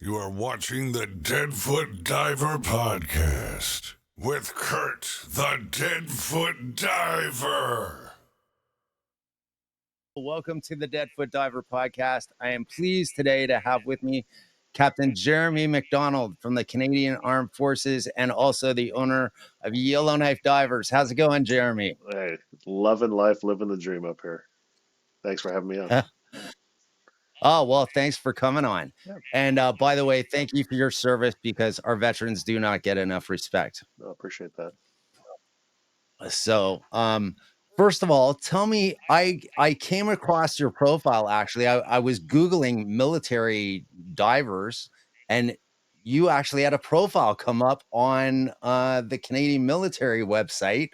You are watching the Deadfoot Diver podcast with Curt, the Deadfoot Diver. Welcome to the Deadfoot Diver podcast. I am pleased today to have with me Captain Jeremy McDonald from the Canadian Armed Forces and also the owner of Yellowknife Divers. How's it going, Jeremy? Hey, loving life, living the dream up here. Thanks for having me on. Oh, well, thanks for coming on. Yeah, And by the way, thank you for your service because our veterans do not get enough respect. I appreciate that. So, first of all, tell me, I came across your profile actually. I was Googling military divers, and you actually had a profile come up on the Canadian military website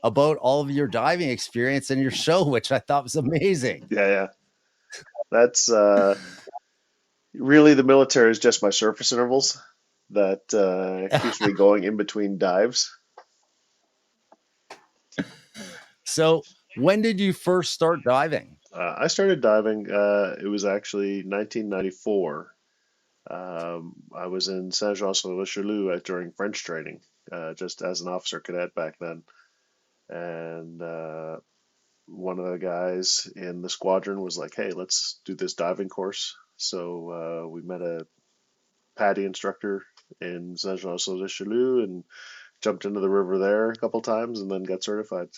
about all of your diving experience and your show, which I thought was amazing. Yeah. That's really the military is just my surface intervals that keeps me going in between dives. So, when did you first start diving? I started diving, it was actually 1994. I was in Saint-Jean-sur-Richelieu during French training, just as an officer cadet back then. And one of the guys in the squadron was like, "Hey, let's do this diving course." So we met a PADI instructor in Saint-Jean-sur-Richelieu and jumped into the river there a couple times and then got certified.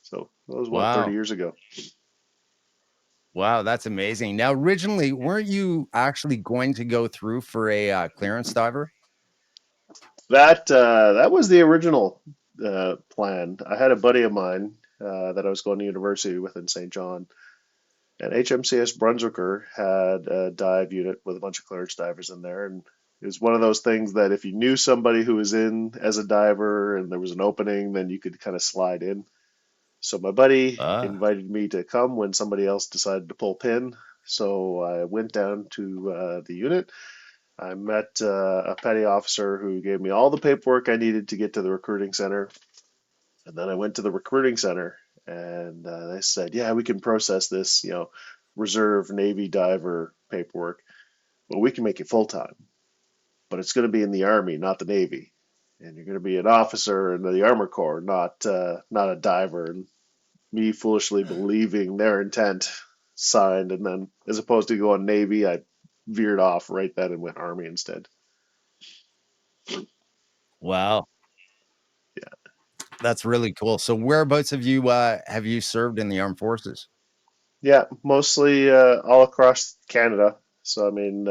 So that was 30 Wow. years ago. Wow, that's amazing. Now, originally, weren't you actually going to go through for a clearance diver? That was the original plan. I had a buddy of mine that I was going to university with in St. John, and HMCS Brunswicker had a dive unit with a bunch of clearance divers in there, and it was one of those things that if you knew somebody who was in as a diver and there was an opening, then you could kind of slide in. So my buddy Ah. invited me to come when somebody else decided to pull pin. So I went down to the unit. I met a petty officer who gave me all the paperwork I needed to get to the recruiting center. And then I went to the recruiting center and they said, "Yeah, we can process this, reserve Navy diver paperwork, but we can make it full time. But it's going to be in the Army, not the Navy. And you're going to be an officer in the Armor Corps, not a diver." And me foolishly believing their intent, signed, and then as opposed to going Navy, I veered off right then and went Army instead. Wow, Yeah. that's really cool. So whereabouts have you served in the armed forces? Yeah, mostly all across Canada. So I mean,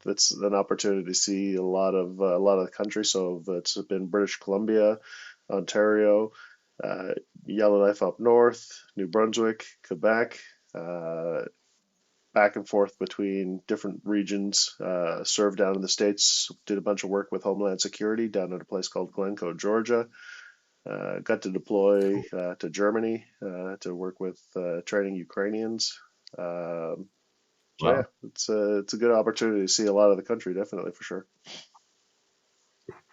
it's an opportunity to see a lot of the country. So it's been British Columbia, Ontario, uh, Yellowknife up north, New Brunswick, Quebec, uh, back and forth between different regions. Served down in the States, did a bunch of work with Homeland Security down at a place called Glencoe, Georgia. Got to deploy to Germany to work with training Ukrainians. So yeah, Wow. it's a good opportunity to see a lot of the country, definitely for sure.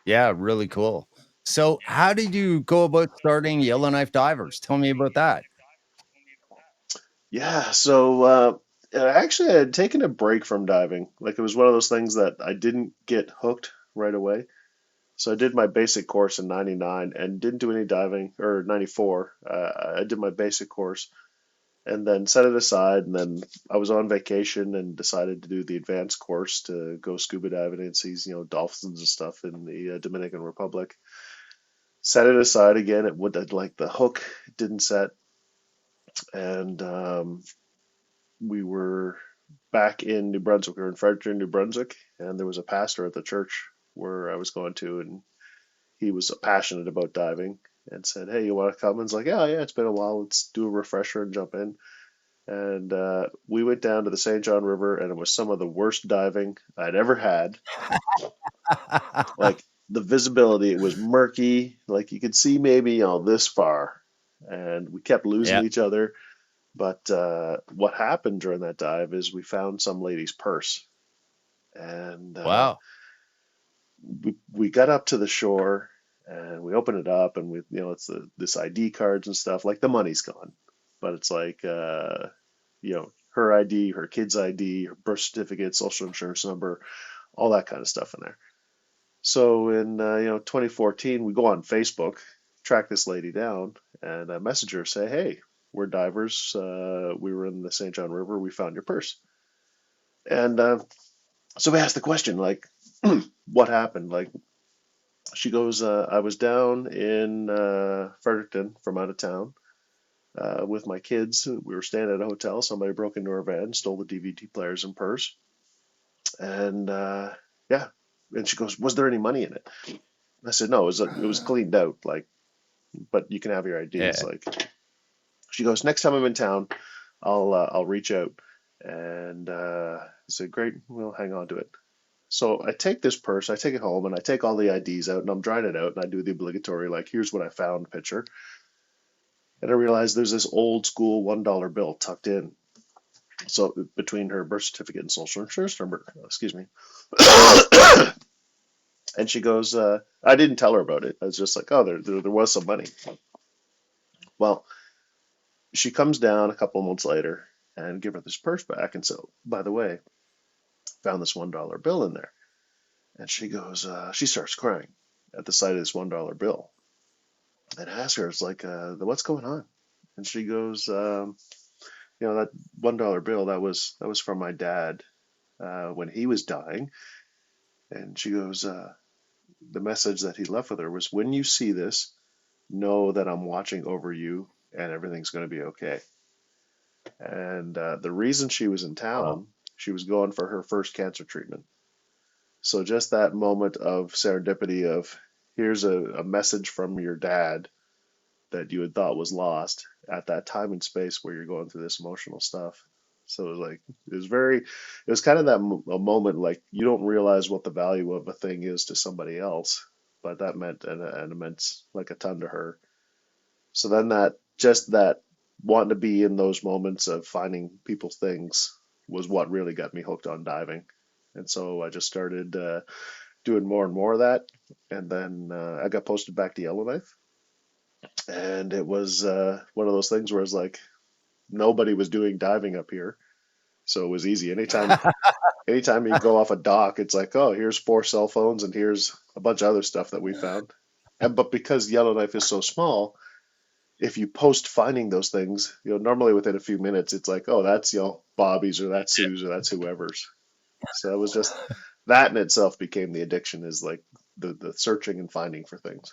Yeah, really cool. So how did you go about starting Yellowknife Divers? Tell me about that. Yeah, so actually, I had taken a break from diving. Like it was one of those things that I didn't get hooked right away. So I did my basic course in '99 and didn't do any diving, or '94. I did my basic course and then set it aside. And then I was on vacation and decided to do the advanced course to go scuba diving and see, dolphins and stuff in the Dominican Republic. Set it aside again. It would like the hook didn't set, and we were back in New Brunswick or in Fredericton, New Brunswick, and there was a pastor at the church where I was going to, and he was passionate about diving and said, "Hey, you want to come?" And it's like, "Yeah, yeah, it's been a while. Let's do a refresher and jump in." And we went down to the St. John River, and it was some of the worst diving I'd ever had. Like the visibility, it was murky. Like you could see maybe, this far, and we kept losing Yeah. each other. But what happened during that dive is we found some lady's purse, and Wow. we got up to the shore and we opened it up, and it's this ID cards and stuff. Like the money's gone, but it's like, her ID, her kid's ID, her birth certificate, social insurance number, all that kind of stuff in there. So in 2014, we go on Facebook, track this lady down, and I message her, say, "Hey, we're divers. We were in the St. John River. We found your purse." And so we asked the question, like, what happened? Like, she goes, "I was down in Fredericton from out of town with my kids. We were staying at a hotel. Somebody broke into our van, stole the DVD players and purse, and yeah." And she goes, "Was there any money in it?" I said, "No, it was cleaned out, like, but you can have your IDs." Yeah. Like, she goes, "Next time I'm in town, I'll reach out." And I said, "Great, we'll hang on to it." So I take this purse, I take it home, and I take all the IDs out, and I'm drying it out, and I do the obligatory, like, "Here's what I found" picture. And I realize there's this old school $1 bill tucked in. So between her birth certificate and social insurance number, excuse me. And she goes, I didn't tell her about it. I was just like, "Oh, there was some money." Well, she comes down a couple of months later and give her this purse back. And so, by the way, found this $1 bill in there. And she goes, she starts crying at the sight of this $1 bill. And I ask her, it's like, "What's going on?" And she goes, "That $1 bill, that was from my dad when he was dying." And she goes, the message that he left with her was, "When you see this, know that I'm watching over you and everything's going to be okay." And the reason she was in Wow. town, she was going for her first cancer treatment. So just that moment of serendipity of, here's a message from your dad that you had thought was lost at that time and space where you're going through this emotional stuff. So it was like, it was kind of that a moment, like, you don't realize what the value of a thing is to somebody else, but that meant an immense, like, a ton to her. So then that wanting to be in those moments of finding people's things was what really got me hooked on diving. And so I just started doing more and more of that. And then I got posted back to Yellowknife. And it was one of those things where it's like, nobody was doing diving up here. So it was easy. Anytime you go off a dock, it's like, "Oh, here's 4 cell phones and here's a bunch of other stuff that we found." But because Yellowknife is so small, if you post finding those things, normally within a few minutes, it's like, "Oh, that's, Bobby's, or that's Sue's, or that's whoever's." So it was just that in itself became the addiction, is like the searching and finding for things.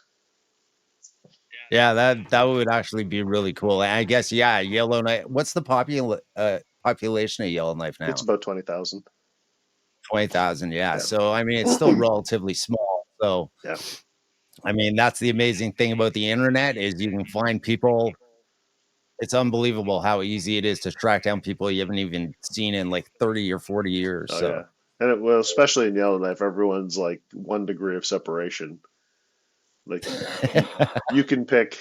Yeah, that would actually be really cool. And I guess, yeah, Yellowknife. What's the population of Yellowknife It's now? about 20,000. 20,000. Yeah. Yeah. So I mean, it's still relatively small. So Yeah. I mean, that's the amazing thing about the internet is you can find people. It's unbelievable how easy it is to track down people you haven't even seen in like 30 or 40 years. Oh, So yeah. And well, especially in Yellowknife, everyone's like 1 degree of separation. Like, you can pick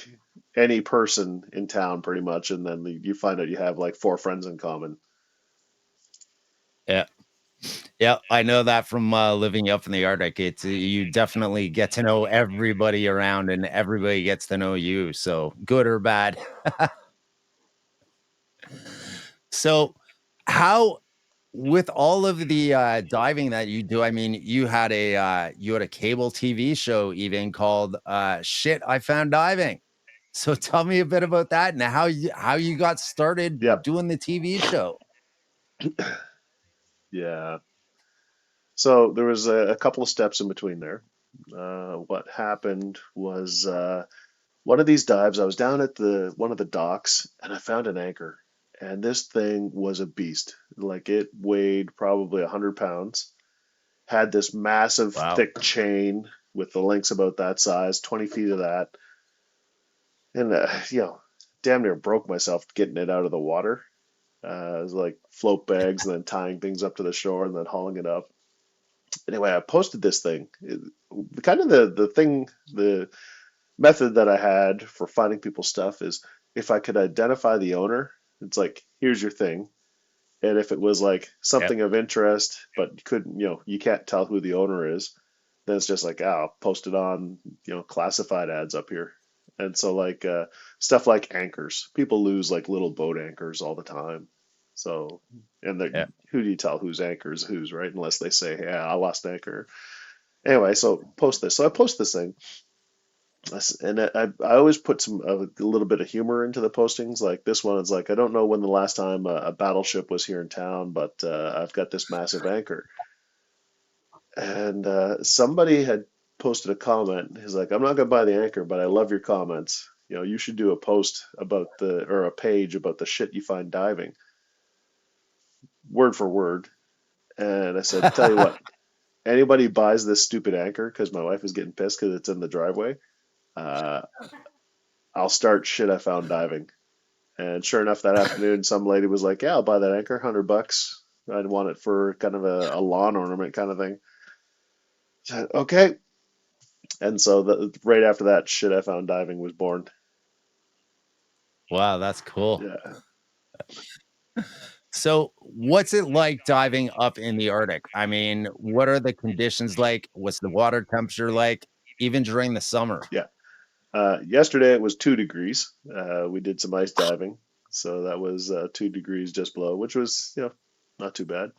any person in town pretty much, and then you find out you have like 4 friends in common. yeah. Yeah, I know that from living up in the Arctic. It's you definitely get to know everybody around, and everybody gets to know you. So good or bad. So, how with all of the diving that you do, I mean, you had a cable TV show even called "Shit I Found Diving." So tell me a bit about that and how you got started Yep. doing the TV show. Yeah. So there was a couple of steps in between there. What happened was, one of these dives, I was down at the one of the docks and I found an anchor. And this thing was a beast. Like, it weighed probably 100 pounds, had this massive Wow. thick chain with the links about that size, 20 feet of that. And, damn near broke myself getting it out of the water. It was like float bags and then tying things up to the shore and then hauling it up. Anyway, I posted this thing. Kind of the method that I had for finding people's stuff is, if I could identify the owner, it's like, "Here's your thing." And if it was like Yep. something of interest, but you can't tell who the owner is, then it's just like, I'll post it on, classified ads up here. And so, like, stuff like anchors, people lose like little boat anchors all the time. So, and Yeah. who do you tell whose anchor is whose, right? Unless they say, yeah, I lost anchor. Anyway, so post this. So I post this thing, and I always put a little bit of humor into the postings. Like this one is like, I don't know when the last time a battleship was here in town, but I've got this massive anchor. And somebody had posted a comment. He's like, I'm not gonna buy the anchor, but I love your comments. You know, you should do a post about or a page about the shit you find diving, word for word. And I said, tell you what, anybody buys this stupid anchor because my wife is getting pissed because it's in the driveway, uh, I'll start shit I found diving. And sure enough, that afternoon, some lady was like, "Yeah, I'll buy that anchor, $100. I'd want it for kind of a lawn ornament kind of thing." I said, okay. And so right after that, shit I found diving was born. Wow, that's cool. Yeah. So, what's it like diving up in the Arctic? I mean, what are the conditions like? What's the water temperature like, even during the summer? Yeah. Yesterday it was 2 degrees. We did some ice diving, so that was 2 degrees just below, which was, not too bad.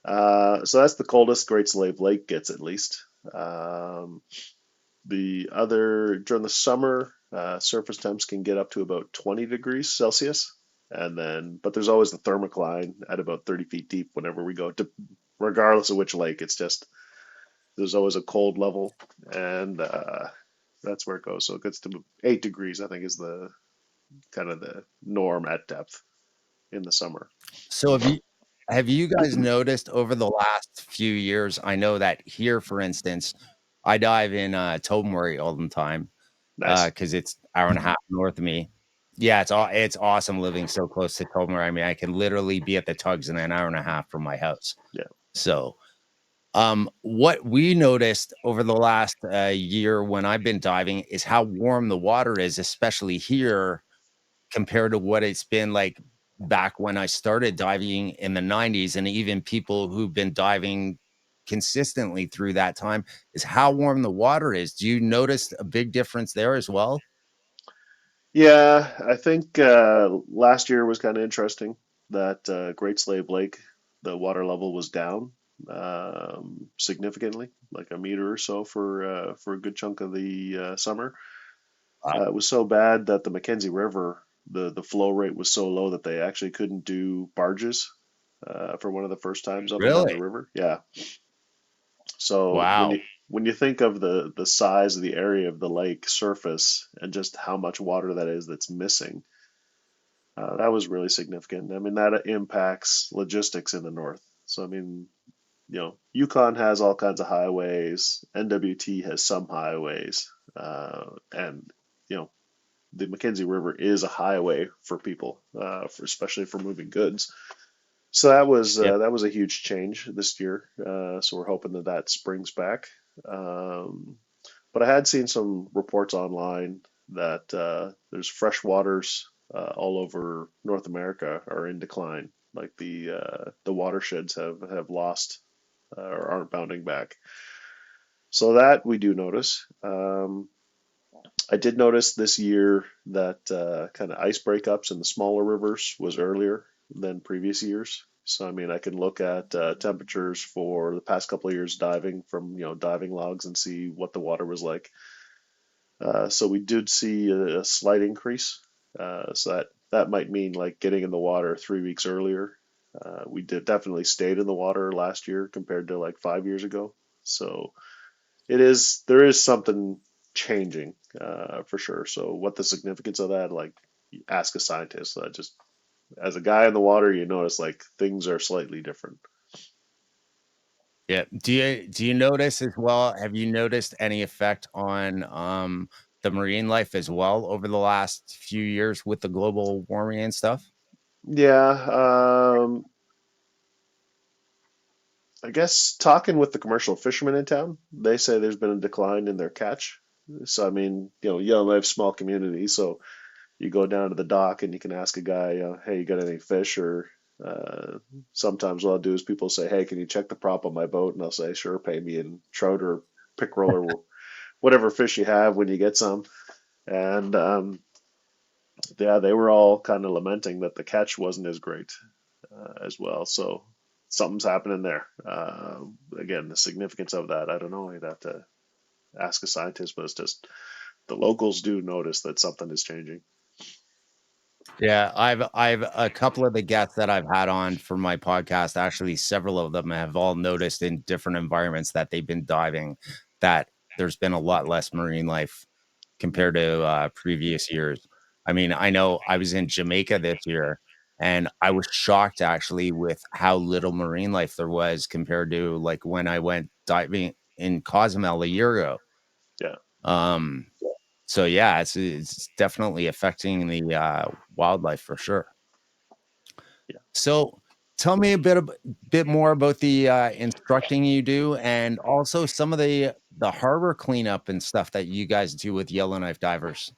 So that's the coldest Great Slave Lake gets, at least. The other during the summer, surface temps can get up to about 20 degrees Celsius, and then but there's always the thermocline at about 30 feet deep whenever we go to, regardless of which lake. It's just there's always a cold level, and that's where it goes. So it gets to 8 degrees, I think, is the kind of the norm at depth in the summer. So, have you guys noticed over the last few years? I know that here, for instance, I dive in Tobermory all the time Nice. because it's hour and a half north of me. Yeah, it's awesome living so close to Tobermory. I mean, I can literally be at the tugs in an hour and a half from my house. Yeah. So, what we noticed over the last year when I've been diving is how warm the water is, especially here compared to what it's been like back when I started diving in the 90s, and even people who've been diving consistently through that time is how warm the water is. Do you notice a big difference there as well? Yeah, I think last year was kind of interesting that Great Slave Lake, the water level was down significantly, like a meter or so for a good chunk of the summer. It was so bad that the Mackenzie River, the flow rate was so low that they actually couldn't do barges for one of the first times up and down the Really? river. Yeah. So Wow. when you think of the size of the area of the lake surface and just how much water that is that's missing, that was really significant. I mean, that impacts logistics in the north. So I mean, Yukon has all kinds of highways. NWT has some highways, and you know, the Mackenzie River is a highway for people, especially for moving goods. So Yep. that was a huge change this year. So we're hoping that that springs back. Um, but I had seen some reports online that there's fresh waters all over North America are in decline. Like the watersheds have lost or aren't bounding back. So that we do notice. I did notice this year that kind of ice breakups in the smaller rivers was earlier than previous years. So I mean, I can look at temperatures for the past couple of years diving from diving logs and see what the water was like. So we did see a slight increase. So that might mean like getting in the water 3 weeks earlier. We did definitely stayed in the water last year compared to like 5 years ago. So there is something changing for sure. So what the significance of that? Like, ask a scientist. Just as a guy in the water, you notice like things are slightly different. Yeah. Do you notice as well? Have you noticed any effect on the marine life as well over the last few years with the global warming and stuff? Yeah, I guess talking with the commercial fishermen in town, they say there's been a decline in their catch. So I mean, Yellowknife small community, so you go down to the dock and you can ask a guy, hey, you got any fish? Or sometimes what I'll do is people say, hey, can you check the prop on my boat? And I'll say, sure, pay me in trout or pickerel or whatever fish you have when you get some. And yeah, they were all kind of lamenting that the catch wasn't as great. as well. So something's happening there. Again, the significance of that, I don't know. You'd have to ask a scientist, but it's just the locals do notice that something is changing. Yeah, I've a couple of the guests that I've had on for my podcast, actually several of them have all noticed in different environments that they've been diving that there's been a lot less marine life compared to previous years. I mean, I know I was in Jamaica this year and I was shocked actually with how little marine life there was compared to like when I went diving in Cozumel a year ago. Yeah. Um, so yeah, it's definitely affecting the wildlife for sure. Yeah. So tell me bit more about the instructing you do, and also some of the harbor cleanup and stuff that you guys do with Yellowknife Divers.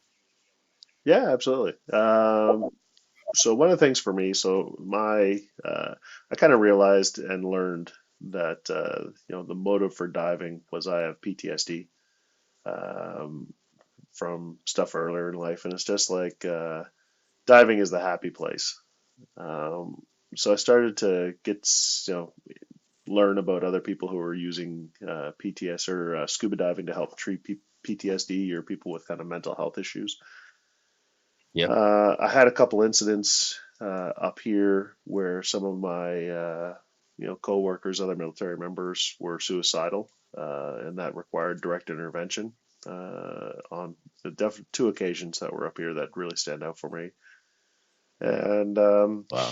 Yeah, absolutely. So one of the things for me, I kind of realized and learned that the motive for diving was I have PTSD from stuff earlier in life, and it's just like diving is the happy place. Um, so I started to learn about other people who are using PTS or scuba diving to help treat PTSD or people with kind of mental health issues. Yep. I had a couple incidents up here where some of my coworkers, other military members, were suicidal, and that required direct intervention on the two occasions that were up here that really stand out for me. And Wow.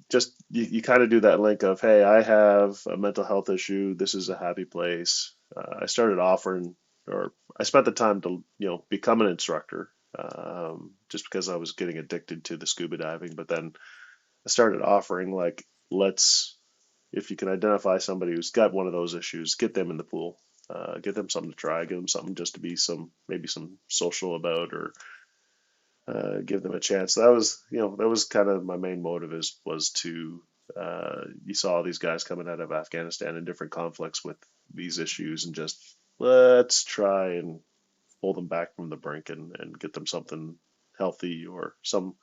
just you kind of do that link of, hey, I have a mental health issue. This is a happy place. I started offering, or I spent the time to become an instructor, just because I was getting addicted to the scuba diving. But then I started offering, like, if you can identify somebody who's got one of those issues, get them in the pool, get them something to try, give them something just to be maybe some social about, or give them a chance. That was kind of my main motive was to, you saw these guys coming out of Afghanistan in different conflicts with these issues, and just let's try and pull them back from the brink and get them something healthy or something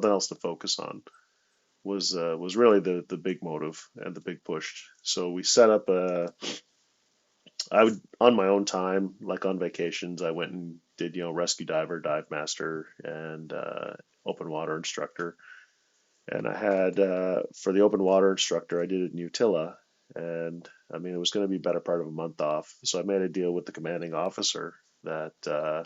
else to focus on. Was really the big motive and the big push. So we set up I would, on my own time, like on vacations, I went and did, rescue diver, dive master, and open water instructor. And I had, for the open water instructor, I did it in Utila. And I mean, it was going to be better part of a month off. So I made a deal with the commanding officer that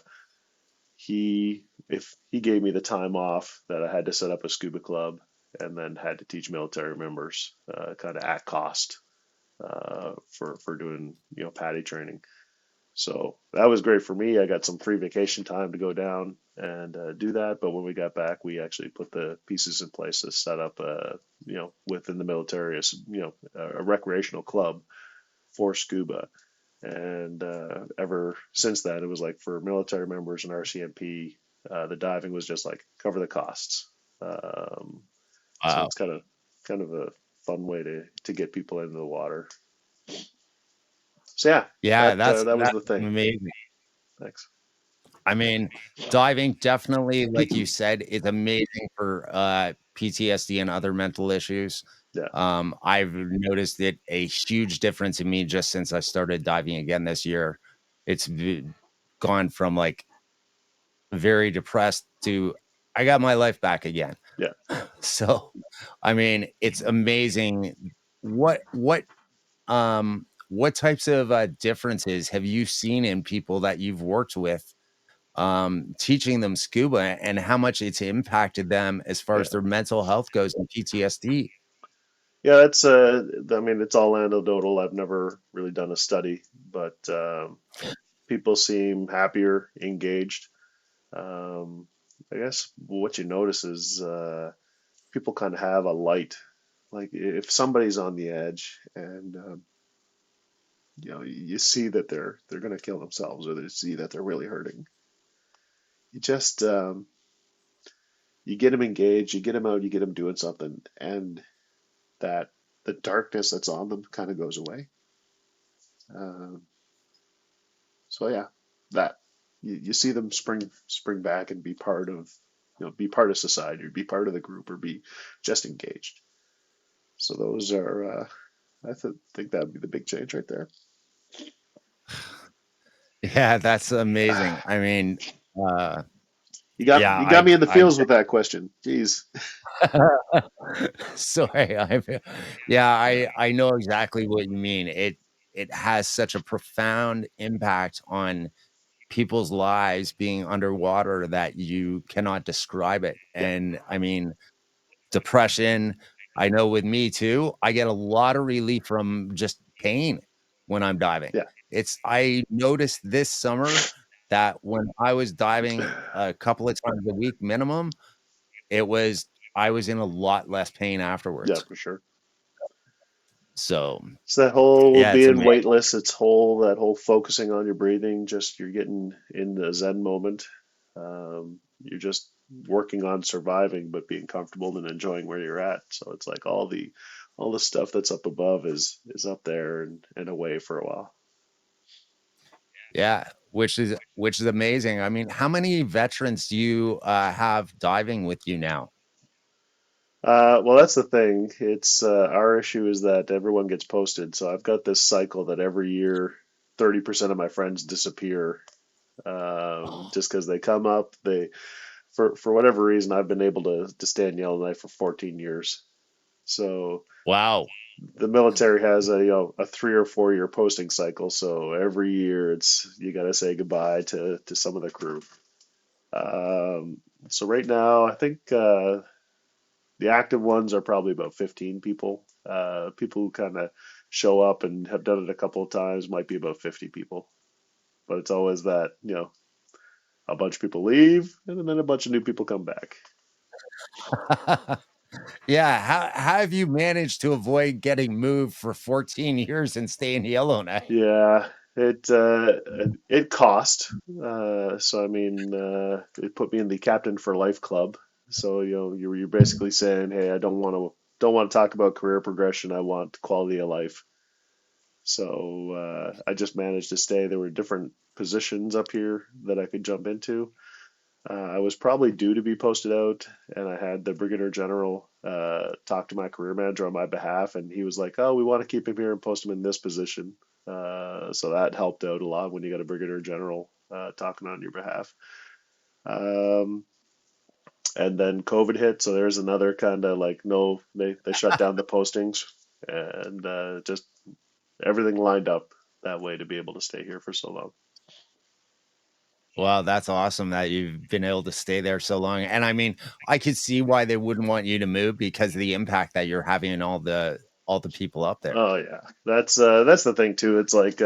if he gave me the time off, that I had to set up a scuba club and then had to teach military members kind of at cost for doing PADI training. So that was great for me. I got some free vacation time to go down and do that. But when we got back, we actually put the pieces in place to set up within the military, a recreational club for scuba. And ever since that, it was like for military members and RCMP, the diving was just like cover the costs. So Wow. it's kind of a fun way to get people into the water. So yeah, Yeah, that was that's the thing. amazing. Thanks. I mean, diving definitely, like you said, is amazing for PTSD and other mental issues. Yeah, I've noticed it a huge difference in me just since I started diving again this year. It's gone from like very depressed to I got my life back again. yeah. So, I mean, it's amazing. What types of differences have you seen in people that you've worked with teaching them scuba and how much it's impacted them as far Yeah. as their mental health goes and PTSD? Yeah, that's I mean, it's all anecdotal. I've never really done a study, but people seem happier, engaged. Um, I guess what you notice is people kind of have a light. Like if somebody's on the edge and you see that they're going to kill themselves, or they see that they're really hurting, you just you get them engaged, you get them out, you get them doing something, and that the darkness that's on them kind of goes away. Um, so yeah, that you see them spring back and be part of be part of society, or be part of the group, or be just engaged. So those are, think that would be the big change right there. Yeah, that's amazing. I mean, yeah, You got me in the I feels with that question. Jeez. sorry, I know exactly what you mean. It has such a profound impact on people's lives being underwater that you cannot describe it. Yeah, And I mean, depression, I know with me too, I get a lot of relief from just pain when I'm diving. yeah. I noticed this summer that when I was diving a couple of times a week minimum, I was in a lot less pain Yeah, afterwards. for sure. So It's that whole yeah, it's being amazing. weightless. It's that whole focusing on your breathing. Just you're getting in the Zen moment. You're just working on surviving, but being comfortable and enjoying where you're at. So it's like all the stuff that's up above is up there and away for a while. Yeah, which is amazing. I mean, how many veterans do you have diving with you now? Well, that's the thing. It's our issue is that everyone gets posted. So I've got this cycle that every year, 30% of my friends disappear, just because they come up. For whatever reason, I've been able to stay in Yellowknife for 14 years. So Wow. the military has a 3 or 4 year posting cycle. So every year, you got to say goodbye to some of the crew. Um, so right now, I think the active ones are probably about 15 people. People who kind of show up and have done it a couple of times might be about 50 people. But it's always that, a bunch of people leave and then a bunch of new people come back. Yeah, how have you managed to avoid getting moved for 14 years and stay in Yellowknife? Yeah, it cost. So I mean, it put me in the Captain for Life club. So you're basically saying, hey, I don't want to talk about career progression. I want quality of life. So I just managed to stay. There were different positions up here that I could jump into. I was probably due to be posted out, and I had the Brigadier General talk to my career manager on my behalf, and he was like, "Oh, we want to keep him here and post him in this position." So that helped out a lot when you got a Brigadier General talking on your behalf. Um, and then COVID hit, so there's another kind of like no, they shut down the postings, and just everything lined up that way to be able to stay here for so long. Well, that's awesome that you've been able to stay there so long. And I mean, I could see why they wouldn't want you to move because of the impact that you're having on all the people up there. Oh yeah, that's the thing too. It's like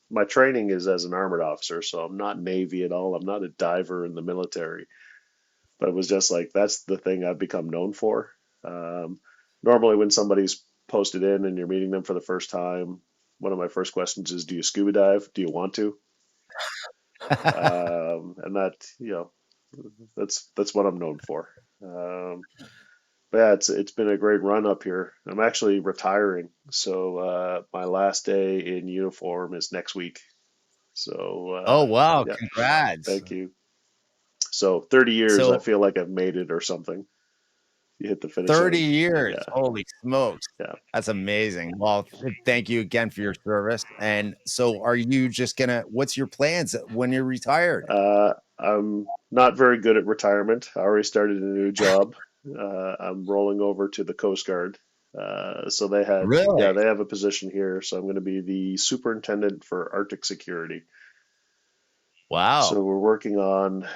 my training is as an armored officer, so I'm not Navy at all. I'm not a diver in the military, but it was just like that's the thing I've become known for. Um, Normally, when somebody's posted in and you're meeting them for the first time, one of my first questions is, "Do you scuba dive? Do you want to?" And that's what I'm known for. Um, but yeah, it's been a great run up here. I'm actually retiring, so my last day in uniform is next week. So Oh, wow, yeah, congrats. thank you. So 30 years, I So feel like I've made it or something. You hit the finish 30 line. years. Yeah, Holy smokes. yeah. That's amazing. Well, thank you again for your service. And so are you just gonna what's your plans when you're retired? I'm not very good at retirement. I already started a new job. I'm rolling over to the Coast Guard. So Really? they have a position here. So I'm going to be the superintendent for Arctic security. So Wow. we're working on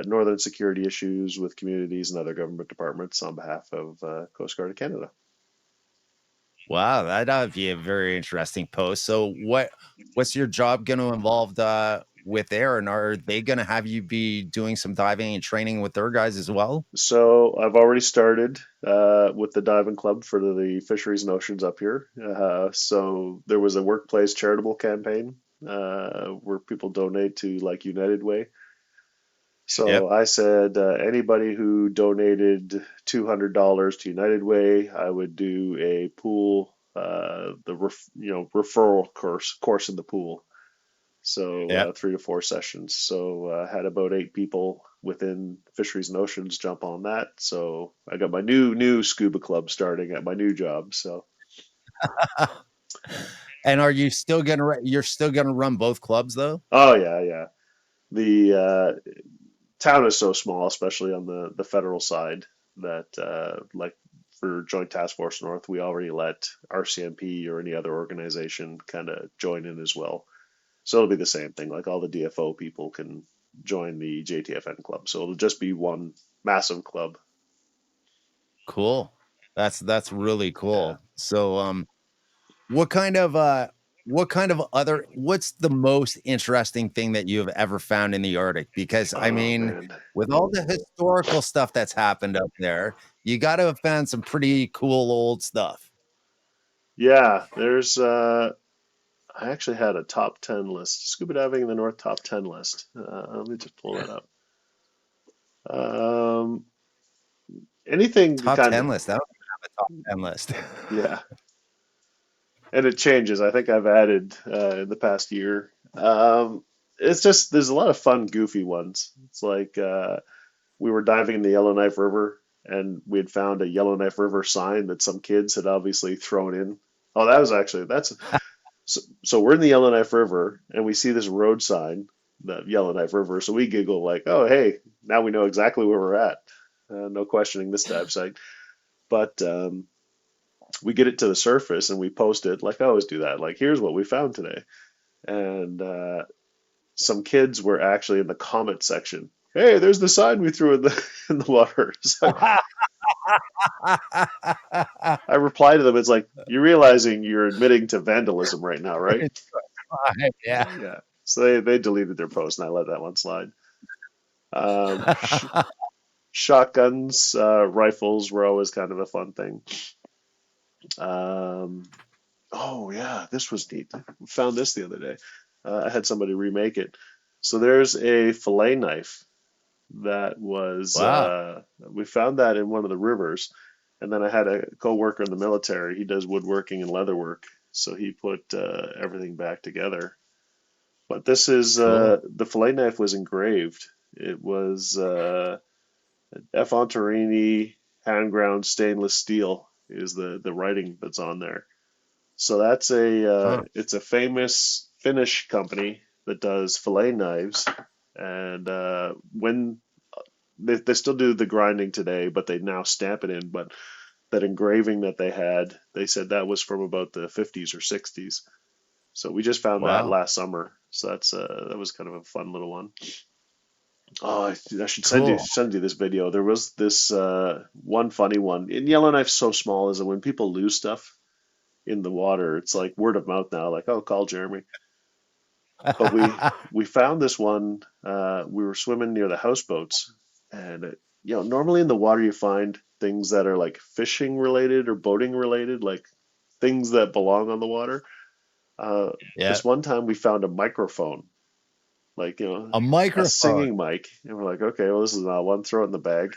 northern security issues with communities and other government departments on behalf of Coast Guard of Canada. Wow, that'd be a very interesting post. So what's your job gonna involve with there? And are they gonna have you be doing some diving and training with their guys as well? So I've already started with the diving club for the fisheries and oceans up here. So there was a workplace charitable campaign where people donate to like United Way. So Yep. I said anybody who donated $200 to United Way, I would do a pool, referral course in the pool. So Yep. 3 to 4 sessions. So I had about 8 people within Fisheries and Oceans jump on that. So I got my new scuba club starting at my new job. So And are you still you're still gonna run both clubs though? oh yeah, yeah. The town is so small, especially on the federal side, that like for Joint Task Force North, we already let RCMP or any other organization kind of join in as well. So it'll be the same thing. Like all the DFO people can join the JTFN club. So it'll just be one massive club. Cool. That's really Yeah. cool. So what kind of what's the most interesting thing that you've ever found in the Arctic? Because I Oh mean, man. with all the historical stuff that's happened up there, you got to have found some pretty cool old stuff. Yeah, there's I actually had a top 10 list. Scuba diving in the North top 10 list. Let me just pull that up. Um, anything Top kind of, 10 list. I don't even have a top 10 list. yeah. And it changes. I think I've added in the past year. It's just there's a lot of fun, goofy ones. It's like we were diving in the Yellowknife River, and we had found a Yellowknife River sign that some kids had obviously thrown in. Oh, that was actually that's so we're in the Yellowknife River, and we see this road sign, the Yellowknife River. So we giggle like, "Oh, hey, now we know exactly where we're at. No questioning this dive site." But we get it to the surface and we post it like I always do that. Like, here's what we found today. And some kids were actually in the comment section. Hey, there's the sign we threw in the in the water. So I reply to them. It's like you're realizing you're admitting to vandalism right now, right? Yeah. Yeah. So they deleted their post, and I let that one slide. Shotguns, rifles were always kind of a fun thing. Um, Oh yeah, this was neat. Found this the other day. I had somebody remake it. So there's a fillet knife that was Wow. we found that in one of the rivers, and then I had a coworker in the military. He does woodworking and leatherwork, so he put everything back together. But this is Cool. the fillet knife was engraved. It was F. Ontorini hand ground stainless steel is the writing that's on there. So that's a Huh. it's a famous Finnish company that does fillet knives, and when they still do the grinding today, but they now stamp it in. But that engraving that they had, they said that was from about the 50s or 60s. So we just found that Wow. last summer. So that was kind of a fun little one. Oh, I should Cool. send you this video. There was this one funny one. And Yellowknife's so small is that when people lose stuff in the water, it's like word of mouth now. Like, oh, call Jeremy. But we found this one. We were swimming near the houseboats, and normally in the water you find things that are like fishing related or boating related, like things that belong on the water. Uh, Yeah. this one time we found a microphone, like A a microphone. singing mic, and we're like, okay, well this is not one, throw it in the bag.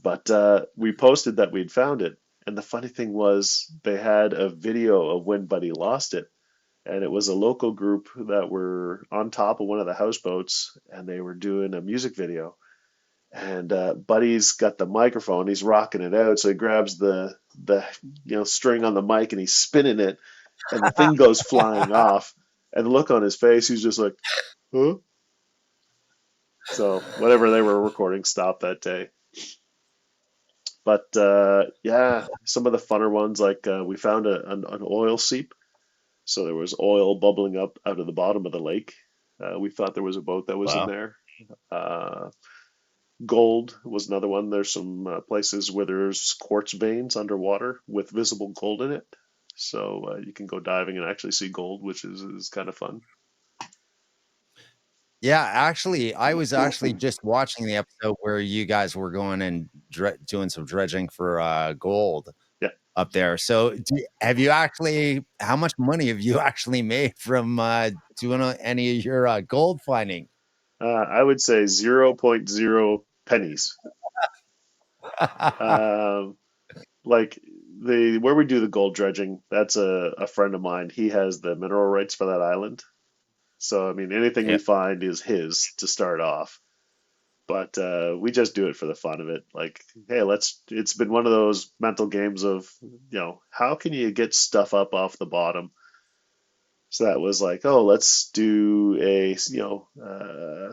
But we posted that we'd found it, and the funny thing was they had a video of when Buddy lost it, and it was a local group that were on top of one of the houseboats, and they were doing a music video. And Buddy's got the microphone, he's rocking it out, so he grabs the string on the mic and he's spinning it, and the thing goes flying off. And the look on his face, he's just like, huh? So whatever they were recording stopped that day. But yeah, some of the funner ones, like we found an oil seep. So there was oil bubbling up out of the bottom of the lake. We thought there was a boat that was in Wow. there. Uh, Gold was another one. There's some places where there's quartz veins underwater with visible gold in it. So you can go diving and actually see gold, which is kind of fun. Yeah, actually, I was actually just watching the episode where you guys were going and doing some dredging for gold Yeah, up there. So, have you actually? How much money have you actually made from doing any of your gold finding? I would say zero point 0.0 pennies. Um, like the where we do the gold dredging, that's a friend of mine. He has the mineral rights for that island. So I mean, anything we Yeah. find is his to start off. but we just do it for the fun of it. Like, hey, it's been one of those mental games of, how can you get stuff up off the bottom? So that was like, oh, let's do a,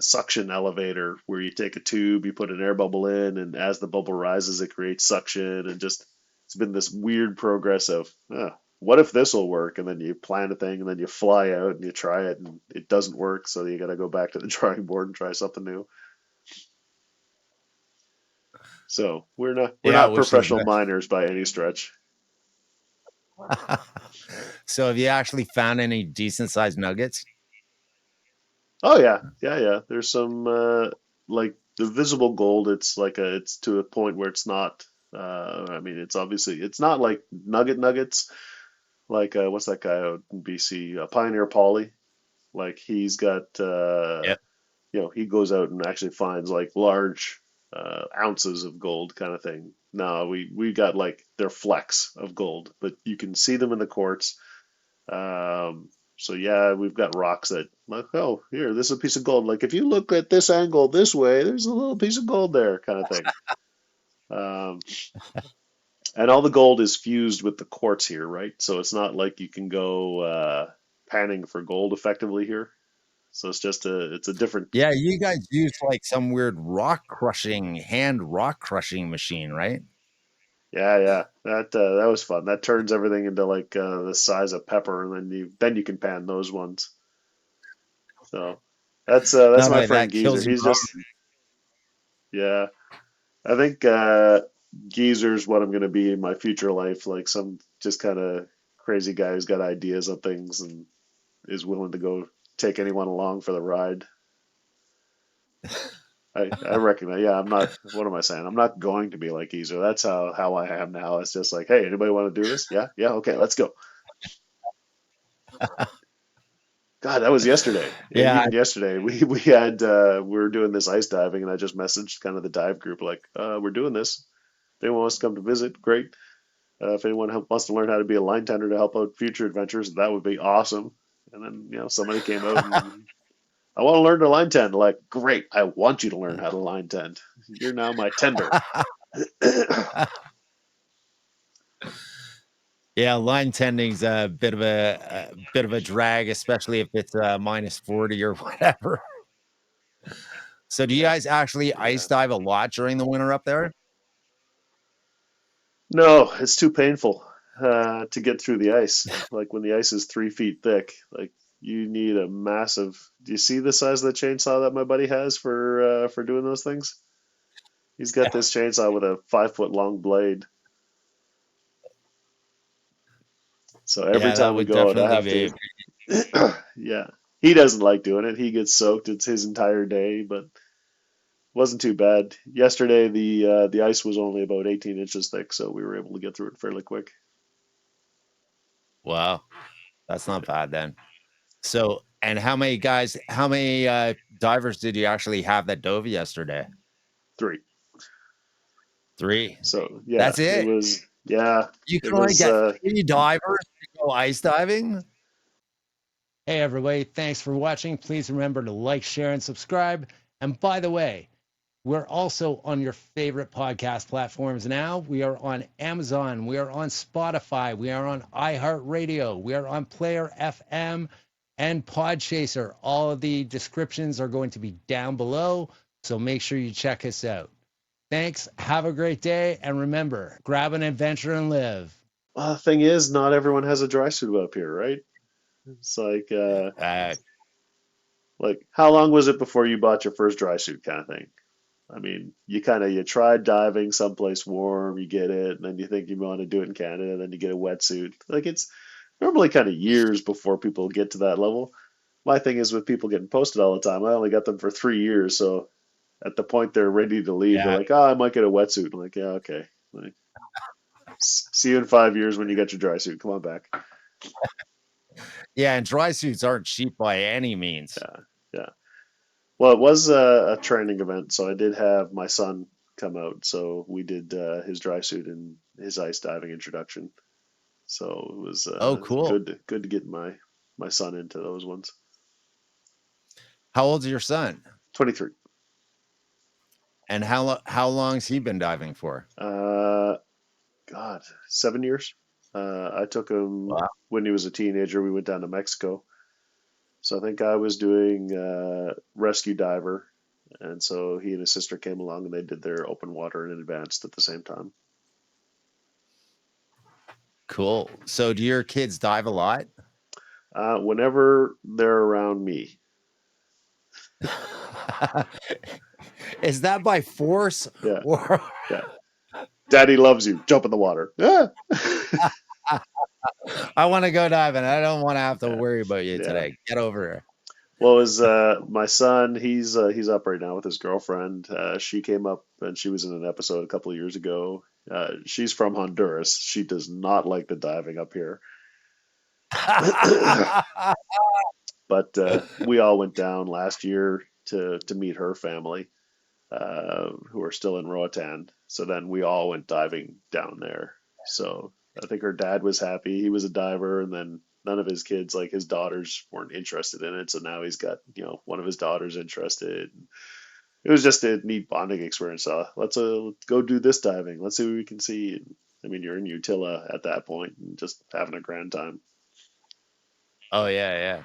suction elevator where you take a tube, you put an air bubble in, and as the bubble rises, it creates suction. And just, it's been this weird progress of, what if this will work? And then you plan a thing, and then you fly out and you try it, and it doesn't work. So you got to go back to the drawing board and try something new. So we're not which is professional miners by any stretch. So have you actually found any decent sized nuggets? Oh yeah. There's some like the visible gold. It's to a point where it's not. I mean, it's not like nuggets. Like what's that guy out in BC? Pioneer Polly. Like he's got Yep. he goes out and actually finds like large ounces of gold kind of thing. No, we got like they're flecks of gold, but you can see them in the quartz. So yeah, we've got rocks that like, oh, here, this is a piece of gold. Like if you look at this angle this way, there's a little piece of gold there, kind of thing. Um, and all the gold is fused with the quartz here, right? So it's not like you can go panning for gold effectively here. So it's a different. Yeah, you guys use like some weird hand rock crushing machine, right? Yeah. That was fun. That turns everything into like the size of pepper, and then you can pan those ones. So that's Not my only friend that, kills Geezer. you He's raw. just yeah. I think Geezer's what I'm gonna be in my future life, like some just kind of crazy guy who's got ideas on things and is willing to go take anyone along for the ride. I recognize. Yeah, I'm not. What am I saying? I'm not going to be like Geezer. That's how I am now. It's just like, hey, anybody want to do this? Yeah, okay, let's go. God, that was yesterday. Yeah, Even yesterday, we had we were doing this ice diving, and I just messaged kind of the dive group like, we're doing this. If anyone wants to come to visit, great. If anyone wants to learn how to be a line tender to help out future adventures, that would be awesome. And then somebody came out and I want to learn to line tend. Like, great, I want you to learn how to line tend. You're now my tender. yeah. Line tending's a bit of a drag, especially if it's minus 40 or whatever. So, do you Yeah, guys actually yeah. ice dive a lot during the winter up there? No, it's too painful to get through the ice. Like when the ice is 3 feet thick, like you need a massive. Do you see the size of the chainsaw that my buddy has for doing those things? He's got this chainsaw with a 5 foot long blade. So every Yeah, that time we would go out, I definitely have be. to. Yeah, he doesn't like doing it. He gets soaked. It's his entire day, but wasn't too bad. Yesterday, the ice was only about 18 inches thick, so we were able to get through it fairly quick. Wow, that's not bad then. So, and how many divers did you actually have that dove yesterday? 3. 3. So yeah, That's it. You it can only was get 3 divers to go ice diving. Hey, everybody. Thanks for watching. Please remember to like, share, and subscribe. And by the way, we're also on your favorite podcast platforms now. We are on Amazon. We are on Spotify. We are on iHeartRadio. We are on Player FM and Podchaser. All of the descriptions are going to be down below. So make sure you check us out. Thanks. Have a great day. And remember, grab an adventure and live. thing is, not everyone has a dry suit up here, right? It's like how long was it before you bought your first dry suit kind of thing? I mean, you tried diving someplace warm, you get it, and then you think you want to do it in Canada, and then you get a wetsuit. Like it's normally kind of years before people get to that level. My thing is with people getting posted all the time, I only got them for 3 years, so at the point they're ready to leave, they're Yeah. like, "Oh, I might get a wetsuit." I'm like, "Yeah, okay." Like, see you in 5 years when you get your dry suit. Come on back. Yeah, and dry suits aren't cheap by any means. Yeah, yeah. Well, it was a training event, so I did have my son come out. So we did his dry suit and his ice diving introduction. So it was Oh, cool. good to get my son into those ones. How old's your son? 23. And how long's he been diving for? God, 7 years. I took him Wow. when he was a teenager. We went down to Mexico. So I think I was doing rescue diver, and so he and his sister came along and they did their open water and advanced at the same time. Cool. So do your kids dive a lot? Whenever they're around me, Is that by force yeah, or yeah. Daddy loves you. Jump in the water. Ah! I want to go diving. I don't want to have to Yeah, worry about you yeah. today. Get over here. Well, it was my son. He's up right now with his girlfriend. She came up and she was in an episode a couple of years ago. She's from Honduras. She does not like the diving up here. But we all went down last year to meet her family, who are still in Roatan. So then we all went diving down there. So I think her dad was happy. He was a diver, and then none of his kids, like his daughters, weren't interested in it. So now he's got one of his daughters interested. It was just a neat bonding experience. Let's go do this diving. Let's see what we can see. And, I mean, you're in Utila at that point, and just having a grand time. Oh yeah, yeah.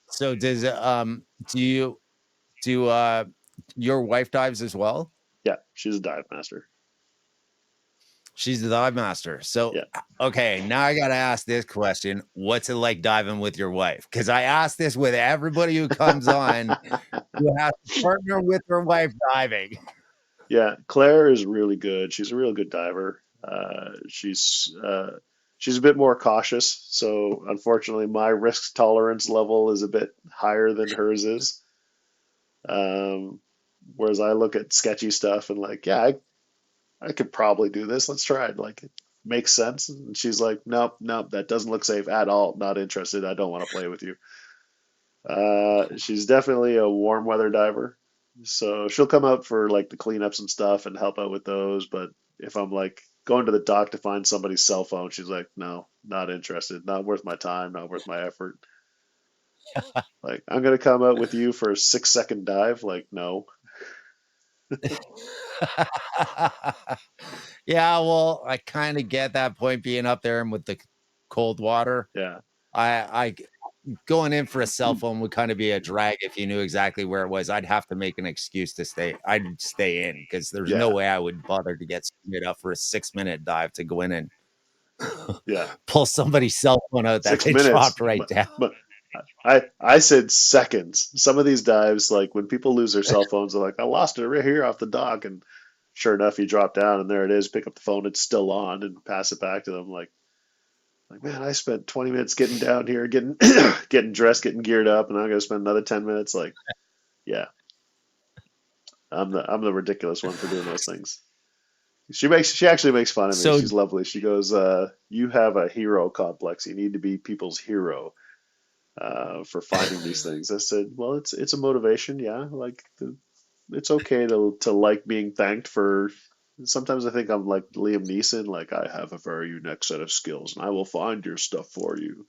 So do your wife dives as well? Yeah, she's a dive master. She's the dive master. So Yeah. okay, now I gotta ask this question. What's it like diving with your wife? Because I ask this with everybody who comes on who has to partner with her wife diving. Yeah, Claire is really good. She's a real good diver. She's a bit more cautious, so unfortunately, my risk tolerance level is a bit higher than hers is. Um, Whereas I look at sketchy stuff and like, yeah, I could probably do this. Let's try it. Like, it makes sense. And she's like, nope, nope, that doesn't look safe at all. Not interested. I don't want to play with you. She's definitely a warm weather diver. So she'll come out for like the cleanups and stuff and help out with those. But if I'm like going to the dock to find somebody's cell phone, she's like, no, not interested. Not worth my time. Not worth my effort. Like, I'm going to come out with you for a 6 second dive. Like, no. Yeah, well, I kind of get that point being up there and with the cold water. Yeah. I going in for a cell phone would kind of be a drag if you knew exactly where it was. I'd have to make an excuse to stay. I'd stay in because there's no Yeah. way I would bother to get suited up for a 6 minute dive to go in and Yeah. pull somebody's cell phone out that 6 minutes. they dropped right down. But I said seconds. Some of these dives, like when people lose their cell phones, they're like, I lost it right here off the dock. And sure enough, you drop down and there it is. Pick up the phone, it's still on, and pass it back to them. Like man, I spent 20 minutes getting down here, getting getting dressed, getting geared up, and I'm gonna spend another 10 minutes. Like, yeah, I'm the ridiculous one for doing those things. She actually makes fun of me. So She's lovely. She goes, you have a hero complex. You need to be people's hero for finding these things. I said, well, it's a motivation, yeah. Like it's okay to like being thanked for. Sometimes I think I'm like Liam Neeson, like I have a very unique set of skills, and I will find your stuff for you.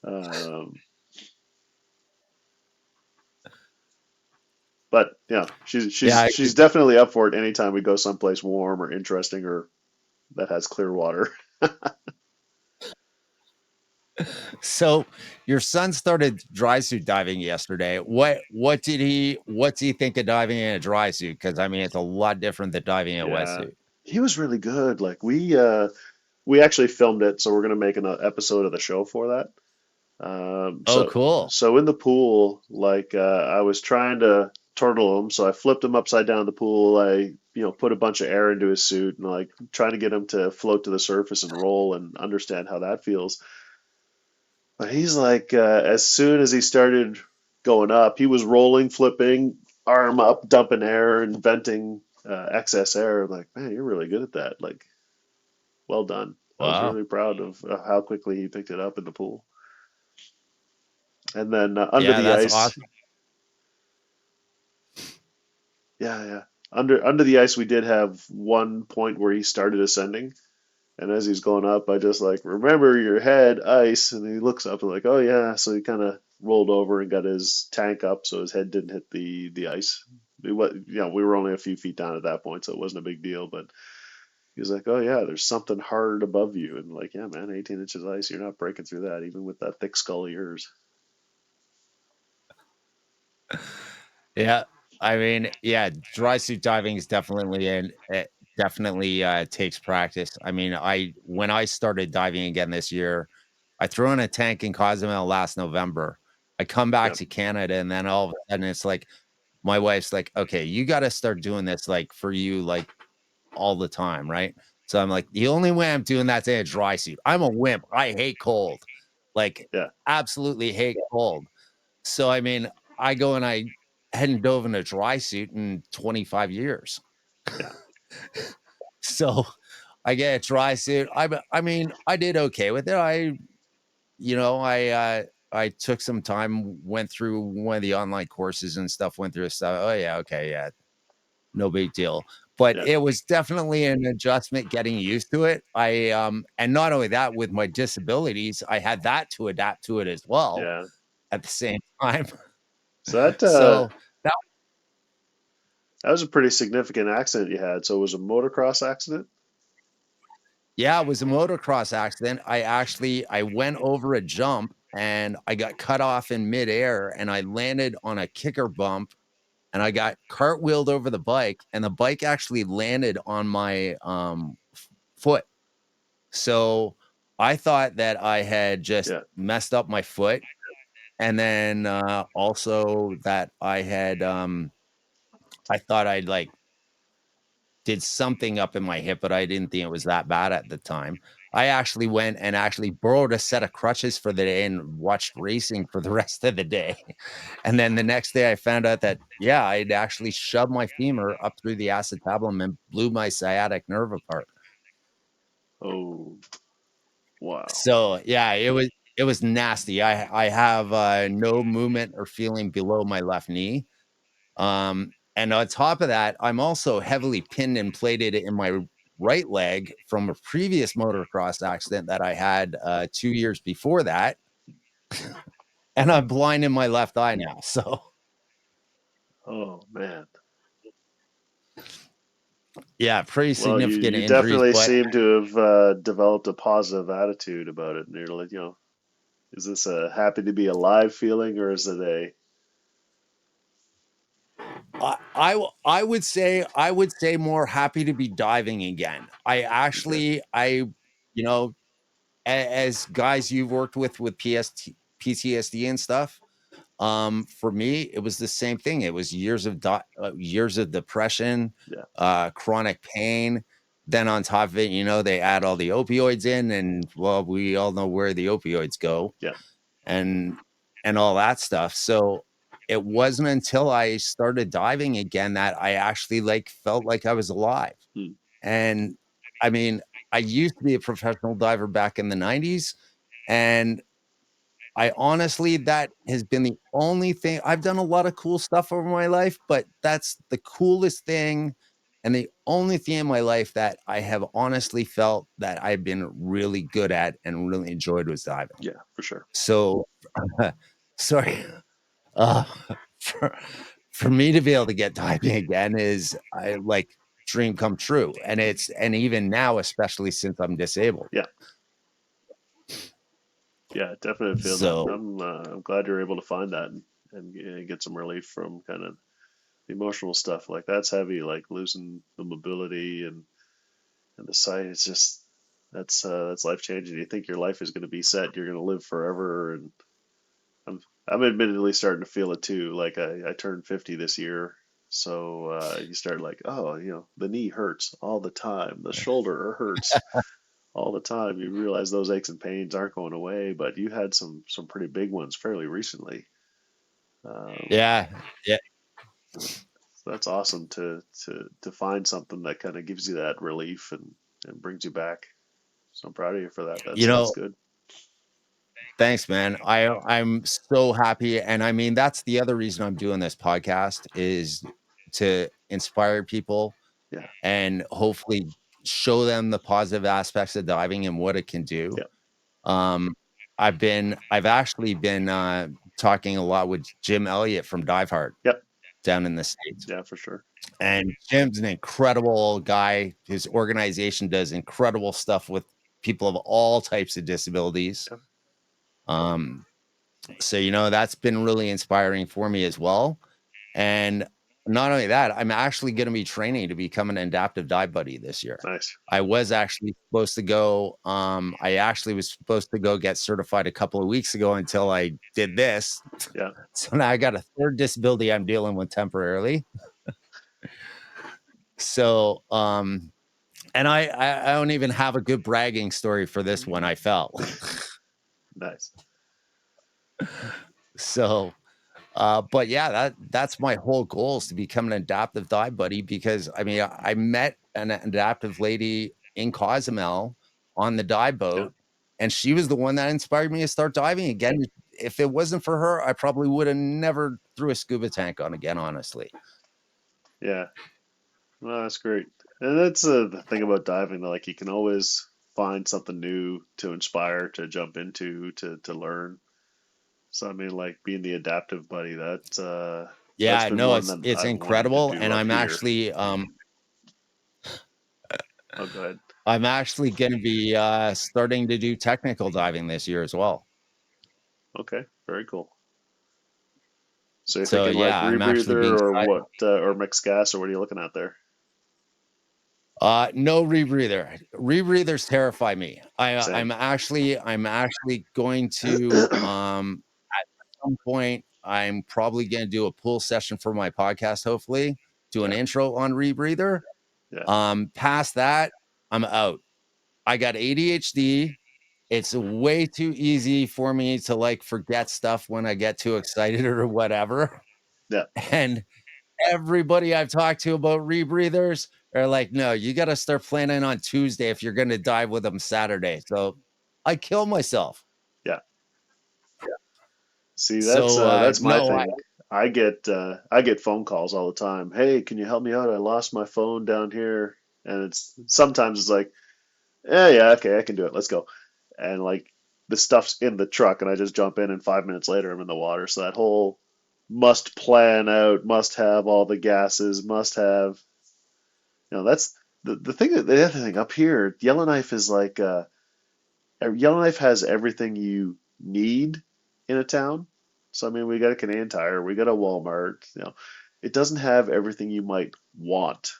Um, but yeah, she's definitely up for it anytime we go someplace warm or interesting or that has clear water. So your son started dry suit diving yesterday. What did he think of diving in a dry suit? Because I mean, it's a lot different than diving in a Yeah, wetsuit. he was really good. Like we actually filmed it, so we're gonna make an episode of the show for that. Oh, So cool. so in the pool, like I was trying to turtle him, so I flipped him upside down in the pool. I put a bunch of air into his suit and like trying to get him to float to the surface and roll and understand how that feels. But he's like, as soon as he started going up, he was rolling, flipping, arm up, dumping air, and venting excess air. I'm like, man, you're really good at that. Like, well done. I was Wow. really proud of how quickly he picked it up in the pool. And then under Yeah, the that's ice, awesome. yeah. Under the ice, we did have one point where he started ascending. And as he's going up, I just like, remember your head, ice. And he looks up and like, oh yeah. So he kind of rolled over and got his tank up so his head didn't hit the ice. we were only a few feet down at that point, so it wasn't a big deal. But he was like, "Oh yeah, there's something hard above you," and like, "Yeah, man, 18 inches of ice, you're not breaking through that, even with that thick skull of yours." Yeah. I mean, yeah, dry suit diving is definitely it definitely takes practice. I mean, when I started diving again this year, I threw in a tank in Cozumel last November. I come back Yep. to Canada and then all of a sudden it's like my wife's like, "Okay, you got to start doing this like for you like all the time, right?" So I'm like, "The only way I'm doing that's in a dry suit. I'm a wimp. I hate cold. Like Yeah. absolutely hate cold." So I mean, I go and I hadn't dove in a dry suit in 25 years. Yeah. So I get a dry suit. I mean, I did okay with it. I took some time, went through one of the online courses and stuff, went through stuff. Oh yeah, okay, yeah, no big deal. But Yeah. it was definitely an adjustment getting used to it. And not only that, with my disabilities, I had that to adapt to it as well Yeah. at the same time. So that So that that was a pretty significant accident you had. So it was a motocross accident. Yeah, it was a motocross accident. I went over a jump and I got cut off in midair and I landed on a kicker bump and I got cartwheeled over the bike and the bike actually landed on my foot. So I thought that I had just Yeah. messed up my foot and then also that I thought I'd like did something up in my hip, but I didn't think it was that bad at the time. I actually went and actually borrowed a set of crutches for the day and watched racing for the rest of the day. And then the next day I found out that, yeah, I'd actually shoved my femur up through the acetabulum and blew my sciatic nerve apart. Oh, wow. So yeah, it was nasty. I have no movement or feeling below my left knee. And on top of that, I'm also heavily pinned and plated in my right leg from a previous motocross accident that I had 2 years before that. And I'm blind in my left eye now. So Oh man. yeah, pretty Well, you significant you injuries. definitely But seem to have developed a positive attitude about it. And you're like, is this a happy to be alive feeling, or is it a I would say more happy to be diving again. okay? You know, as guys you've worked with PTSD and stuff. For me, it was the same thing. It was years of depression, Yeah. chronic pain. Then on top of it, they add all the opioids in, and well, we all know where the opioids go, Yeah. and all that stuff. So it wasn't until I started diving again that I actually like felt like I was alive. Hmm. And I mean, I used to be a professional diver back in the 90s, and I honestly, that has been the only thing. I've done a lot of cool stuff over my life, but that's the coolest thing and the only thing in my life that I have honestly felt that I've been really good at and really enjoyed was diving. Yeah, for sure. So, sorry, uh, for, for me to be able to get diving again is I like dream come true, and even now, especially since I'm disabled. Yeah. Yeah, definitely feel that. So I'm glad you're able to find that and get some relief from kind of the emotional stuff. Like that's heavy, like losing the mobility and the sight. It's just that's life changing. You think your life is going to be set, you're going to live forever, and I'm admittedly starting to feel it too. Like I turned 50 this year, so you start like, oh, the knee hurts all the time, the shoulder hurts all the time. You realize those aches and pains aren't going away, but you had some pretty big ones fairly recently. yeah, yeah. So that's awesome to find something that kind of gives you that relief and brings you back. So I'm proud of you for that. You That's know, good. Thanks, man. I'm so happy, and I mean that's the other reason I'm doing this podcast is to inspire people Yeah. and hopefully show them the positive aspects of diving and what it can do. Yeah. Um, I've actually been talking a lot with Jim Elliott from Dive Heart Yep. down in the States. Yeah, for sure. And Jim's an incredible guy. His organization does incredible stuff with people of all types of disabilities. Yep. So, that's been really inspiring for me as well. And not only that, I'm actually going to be training to become an adaptive dive buddy this year. Nice. I was actually supposed to go. I actually was supposed to go get certified a couple of weeks ago until I did this. Yeah. So now I got a third disability I'm dealing with temporarily. So, and I don't even have a good bragging story for this one. I fell. Nice. So, but yeah, that's my whole goal, is to become an adaptive dive buddy, because I met an adaptive lady in Cozumel on the dive boat, and she was the one that inspired me to start diving again. If it wasn't for her, I probably would have never threw a scuba tank on again, honestly. Yeah. Well, that's great. And that's the thing about diving, like you can always find something new to inspire, to jump into, to learn. So I mean, like being the adaptive buddy, that's been no, one that it's I've wanted to incredible, do and up I'm here. actually Oh, go ahead. I'm actually going to be starting to do technical diving this year as well. Okay, very cool. So you're So thinking like yeah, I'm actually rebreather being or what, or mixed gas, or what are you looking at there? no rebreather. Rebreathers terrify me. Same. I'm actually going to at some point, I'm probably going to do a pool session for my podcast, hopefully do an intro on rebreather. Yeah. Past that, I'm out. I got ADHD. It's way too easy for me to like forget stuff when I get too excited or whatever. Yeah. And everybody I've talked to about rebreathers are like, no, you got to start planning on Tuesday if you're going to dive with them Saturday. So I kill myself. Yeah. See, So that's my no, thing. I get phone calls all the time. Hey, can you help me out? I lost my phone down here, and sometimes it's like, yeah, okay, I can do it. Let's go. And like the stuff's in the truck, and I just jump in, and 5 minutes later I'm in the water. So that whole must plan out, must have all the gases, must have, that's the thing. The other thing up here, Yellowknife is like Yellowknife has everything you need in a town. So I mean, we got a Canadian Tire, we got a Walmart. It doesn't have everything you might want.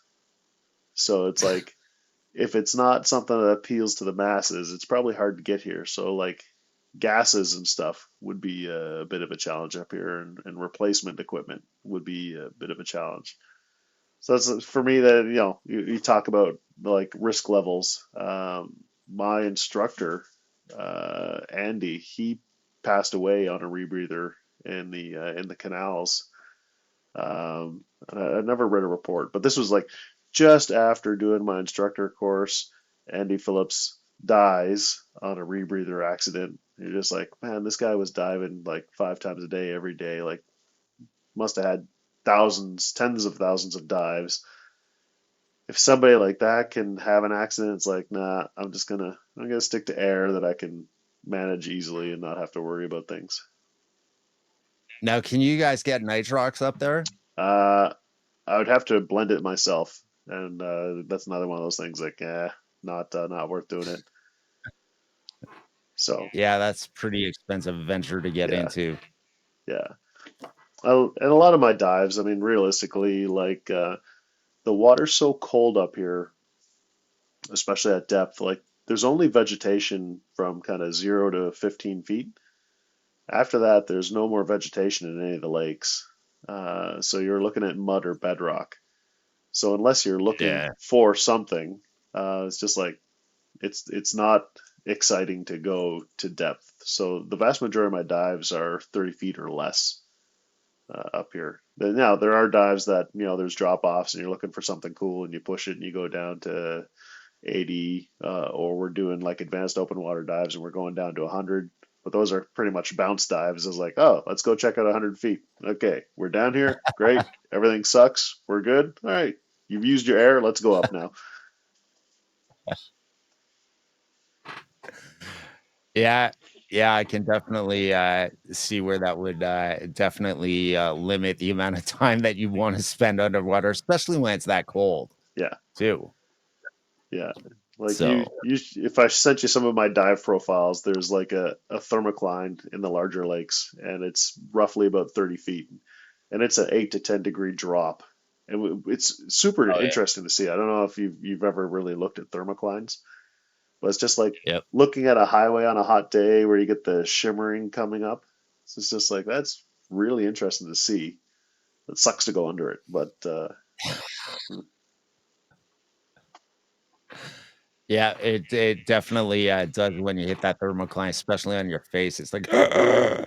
So it's like if it's not something that appeals to the masses, it's probably hard to get here. So like gases and stuff would be a bit of a challenge up here, and replacement equipment would be a bit of a challenge. So that's for me that, you talk about like risk levels. My instructor, Andy, he passed away on a rebreather in the canals. And I never read a report, but this was like just after doing my instructor course. Andy Phillips dies on a rebreather accident. You're just like, man, this guy was diving like 5 times a day, every day. Like, must have had thousands, tens of thousands of dives. If somebody like that can have an accident, it's like, nah, I'm gonna stick to air that I can manage easily and not have to worry about things. now, can you guys get nitrox up there? I would have to blend it myself, and that's another one of those things like, not worth doing it. So Yeah, that's pretty expensive venture to get into. yeah, and a lot of my dives, I mean, realistically, like the water's so cold up here, especially at depth. Like there's only vegetation from kind of 0 to 15 feet. After that, there's no more vegetation in any of the lakes. So you're looking at mud or bedrock. So unless you're looking for something, it's just like it's not exciting to go to depth. So the vast majority of my dives are 30 feet or less up here. Now there are dives that there's drop offs and you're looking for something cool and you push it and you go down to 80, or we're doing like advanced open water dives and we're going down to 100. But those are pretty much bounce dives. It's like, oh, let's go check out 100 feet. Okay, we're down here. Great. Everything sucks. We're good. All right. You've used your air. Let's go up now. Yeah. Yeah, I can definitely see where that would definitely limit the amount of time that you want to spend underwater, especially when it's that cold Yeah, too. yeah. Like So, if I sent you some of my dive profiles, there's like a thermocline in the larger lakes, and it's roughly about 30 feet, and it's an 8 to 10 degree drop, and it's super oh yeah, interesting to see. I don't know if you've ever really looked at thermoclines, but it's just like yep. looking at a highway on a hot day where you get the shimmering coming up. So it's just like that's really interesting to see. It sucks to go under it, but Yeah, it definitely does when you hit that thermocline, especially on your face. It's like, yeah,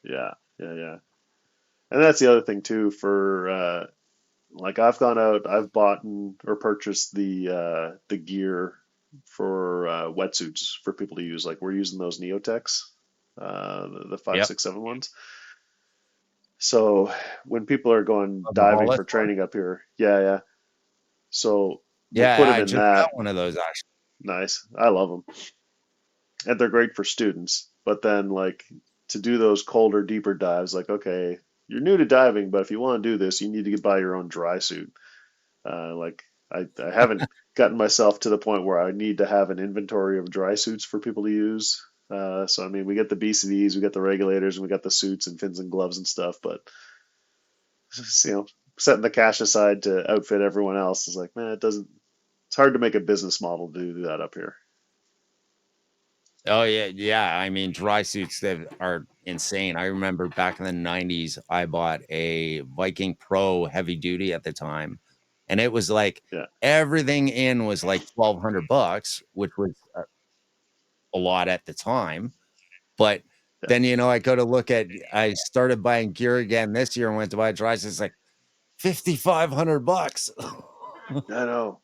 yeah, yeah, yeah. And that's the other thing too for like I've gone out, I've bought or purchased the gear for wetsuits for people to use. Like we're using those Neotex, the five, yep. six, seven ones. So when people are going On the diving Hollis for one. training up here, yeah, yeah. So we'll put Yeah, them I in just that. got one of those actually. Nice. I love them. And they're great for students. But then, like, to do those colder, deeper dives, like, okay, you're new to diving, but if you want to do this, you need to buy your own dry suit. Like, I haven't gotten myself to the point where I need to have an inventory of dry suits for people to use. So, I mean, we get the BCDs, we got the regulators, and we got the suits and fins and gloves and stuff, but, you know, setting the cash aside to outfit everyone else is like, man, it's hard to make a business model to do that up here. Oh yeah, yeah. I mean, dry suits that are insane. I remember back in the 90s, I bought a Viking Pro heavy duty at the time, and it was like Yeah. everything in was like $1,200, which was a lot at the time. But Yeah. then, I go to look at, I started buying gear again this year and went to buy dry suits. It's like $5,500. I know.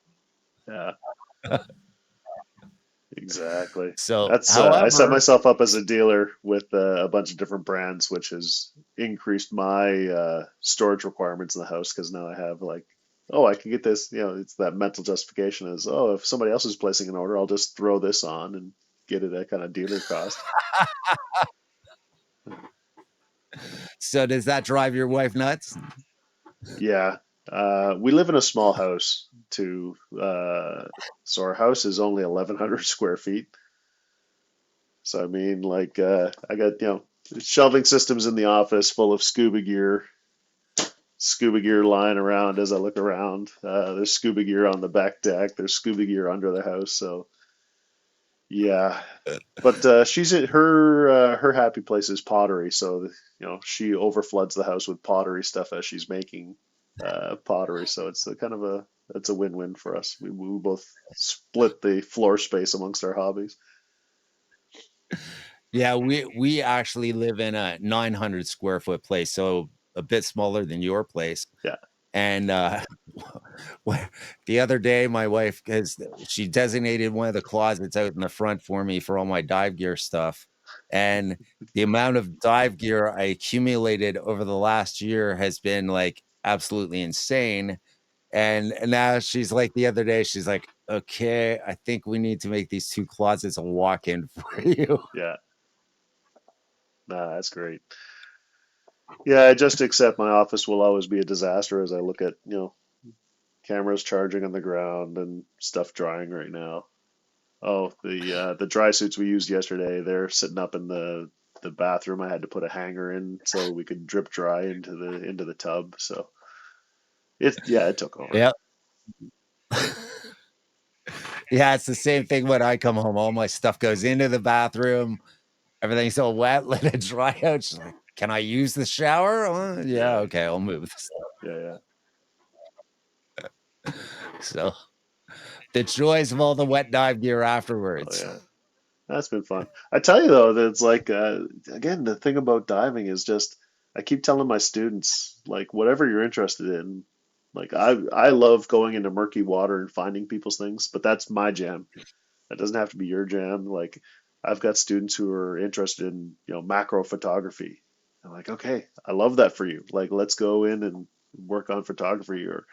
Yeah. Exactly. So, That's I set however, myself up as a dealer with a bunch of different brands, which has increased my storage requirements in the house because now I have like, oh, I can get this. You know, it's that mental justification is, oh, if somebody else is placing an order, I'll just throw this on and get it at kind of dealer cost. so does that drive your wife nuts? Yeah. We live in a small house too. So our house is only 1,100 square feet. So I mean, like, I got shelving systems in the office full of scuba gear lying around as I look around. There's scuba gear on the back deck. There's scuba gear under the house. So yeah, but she's at her happy place is pottery. So she overfloods the house with pottery stuff as she's making pottery. So it's a win-win for us. We both split the floor space amongst our hobbies. Yeah, we actually live in a 900 square foot place, so a bit smaller than your place. Yeah, And wh- the other day, my wife, because she designated one of the closets out in the front for me for all my dive gear stuff, and the amount of dive gear I accumulated over the last year has been like absolutely insane. And now she's like, the other day, she's like, okay, I think we need to make these two closets a walk-in for you. yeah. Nah, that's great. Yeah, I just accept my office will always be a disaster as I look at, cameras charging on the ground and stuff drying right now. Oh, the dry suits we used yesterday, they're sitting up in the bathroom. I had to put a hanger in so we could drip dry into the tub. So it took over. Yeah. Yeah, it's the same thing when I come home. All my stuff goes into the bathroom. Everything's all wet. Let it dry out. She's like, "Can I use the shower?" Yeah, Yeah, okay, I'll move this. yeah, yeah. So the joys of all the wet dive gear Oh afterwards. yeah. That's been fun. I tell you though, that it's like again, the thing about diving is just I keep telling my students like whatever you're interested in. Like I love going into murky water and finding people's things, but that's my jam. That doesn't have to be your jam. Like I've got students who are interested in macro photography. I'm like, okay, I love that for you. Like let's go in and work on photography, or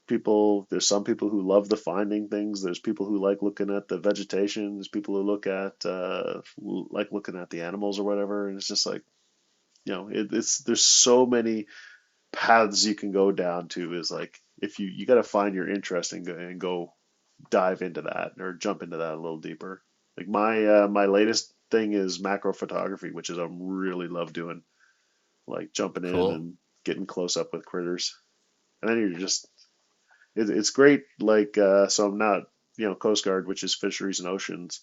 There's some people who love the finding things. There's people who like looking at the vegetation. There's people who like looking at the animals or whatever. And it's just like, there's so many paths you can go down to. Is like, if you got to find your interest and go dive into that or jump into that a little deeper. Like my latest thing is macro photography, which is I really love doing, like jumping in Cool. and getting close up with critters. And then it's great. Like, so I'm not, Coast Guard, which is fisheries and oceans.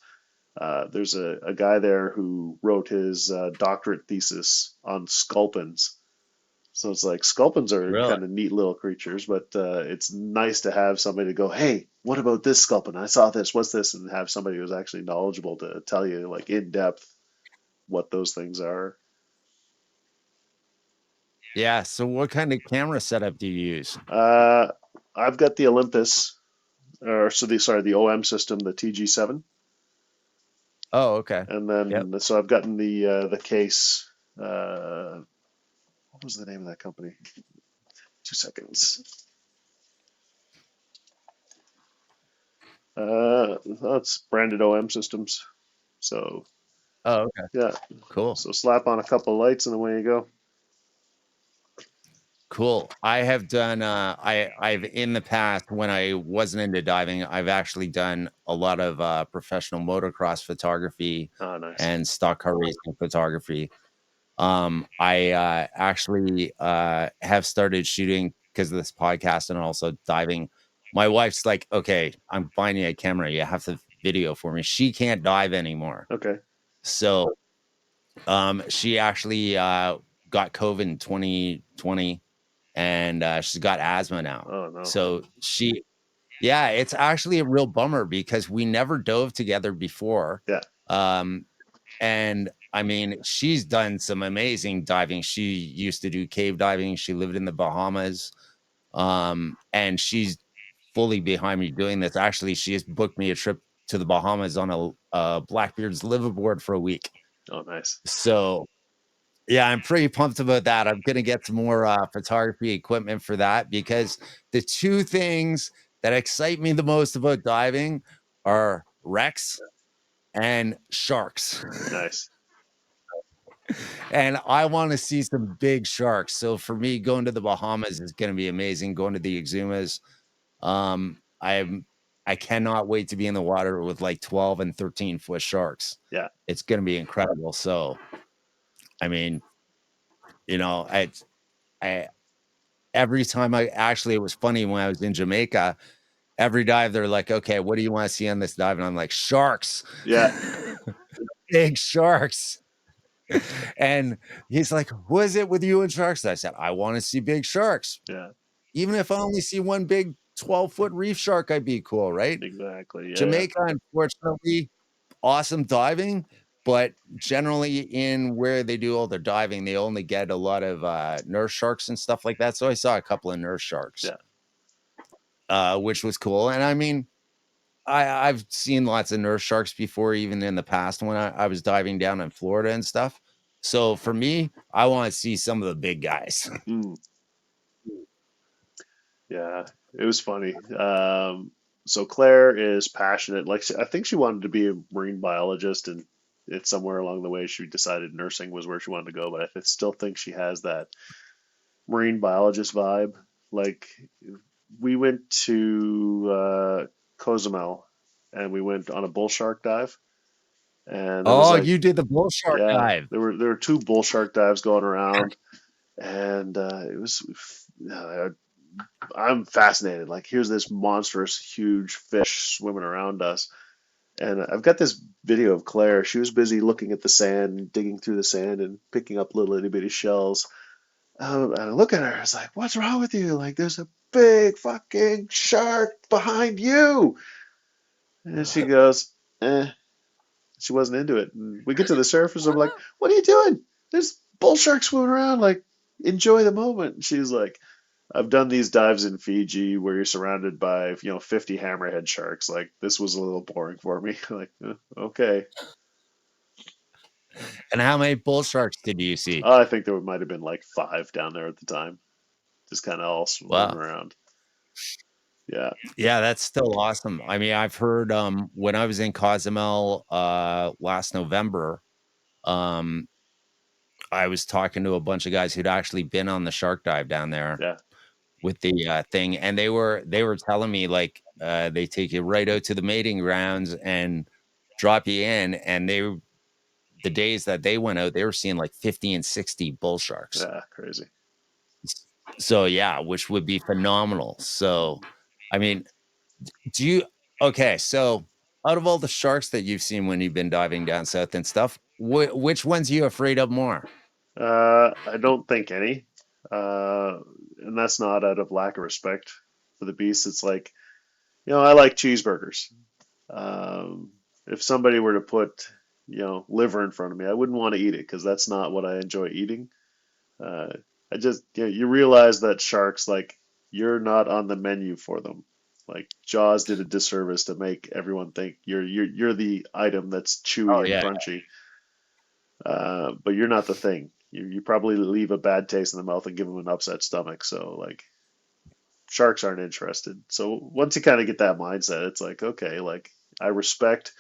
There's a guy there who wrote his doctorate thesis on sculpins. So it's like sculpins are Really? kind of neat little creatures, but it's nice to have somebody to go, hey, what about this sculpin? I saw this. What's this? And have somebody who's actually knowledgeable to tell you, like, in depth what those things are. Yeah. So what kind of camera setup do you use? I've got the Olympus, the OM system, the TG7. Oh, okay. And Yep. then, so I've gotten the case. What was the name of that company? 2 seconds. That's branded OM systems. So, Oh, okay. yeah. Cool. So slap on a couple of lights and away you go. Cool. I have done I've in the past, when I wasn't into diving, I've actually done a lot of professional motocross photography Oh, nice. and stock car racing photography. I actually have started shooting because of this podcast and also diving. My wife's like, okay, I'm buying you a camera. You have to video for me. She can't dive anymore. Okay. So she actually got COVID in 2020 and she's got asthma now. Oh, no. So it's actually a real bummer because we never dove together before. Yeah. And I mean, she's done some amazing diving. She used to do cave diving. She lived in the Bahamas. And she's fully behind me doing this. Actually, she has booked me a trip to the Bahamas on a Blackbeard's liveaboard for a week. Oh, nice. So yeah, I'm pretty pumped about that. I'm gonna get some more photography equipment for that because the two things that excite me the most about diving are wrecks and sharks. Nice. And I want to see some big sharks. So for me, going to the Bahamas is going to be amazing. Going to the Exumas, I cannot wait to be in the water with like 12 and 13-foot sharks. Yeah. It's going to be incredible. So, I mean, I every time it was funny when I was in Jamaica. Every dive, they're like, "Okay, what do you want to see on this dive?" And I'm like, "Sharks." Yeah. Big sharks. And he's like, "What is it with you and sharks?" I said, "I want to see big sharks. Yeah. Even if I only see one big 12-foot reef shark, I'd be cool, right?" Exactly. Yeah. Jamaica, unfortunately, awesome diving, but generally in where they do all their diving, they only get a lot of nurse sharks and stuff like that. So I saw a couple of nurse sharks, which was cool. And I mean, I've seen lots of nurse sharks before, even in the past when I was diving down in Florida and stuff. So for me, I want to see some of the big guys. Mm. Yeah. It was funny. So Claire is passionate. Like, I think she wanted to be a marine biologist, and it's somewhere along the way she decided nursing was where she wanted to go. But I still think she has that marine biologist vibe. Like, we went to Cozumel and we went on a bull shark dive. And there was You did the bull shark dive. there were 2 bull shark dives going around, and I'm fascinated. Like, here's this monstrous, huge fish swimming around us, and I've got this video of Claire. She was busy looking at the sand, digging through the sand, and picking up little itty bitty shells. And I look at her. I was like, "What's wrong with you? Like, there's a big fucking shark behind you." And she goes, "Eh." She wasn't into it. And we get to the surface. I'm like, "What are you doing? There's bull sharks swimming around. Like, enjoy the moment." And she's like, "I've done these dives in Fiji where you're surrounded by 50 hammerhead sharks. Like, this was a little boring for me." Like, okay. And how many bull sharks did you see? I think might have been like 5 down there at the time, just kind of all swimming around. Yeah. Yeah, that's still awesome. I mean, I've heard when I was in Cozumel last November, um I was talking to a bunch of guys who'd actually been on the shark dive down there Yeah. with the thing, and they were telling me like they take you right out to the mating grounds and drop you in, and the days that they went out, they were seeing like 50 and 60 bull sharks. Yeah. Crazy. So yeah, which would be phenomenal. So, I mean, do you okay? So, out of all the sharks that you've seen when you've been diving down south and stuff, which ones are you afraid of more? I don't think any. And that's not out of lack of respect for the beast. It's like, I like cheeseburgers. If somebody were to put, liver in front of me, I wouldn't want to eat it because that's not what I enjoy eating. Uh, I just, you realize that sharks, like, you're not on the menu for them. Like Jaws did a disservice to make everyone think you're the item that's chewy Oh and yeah. crunchy, but you're not the thing. You probably leave a bad taste in the mouth and give them an upset stomach. So like sharks aren't interested. So once you kind of get that mindset, it's like okay, like I respect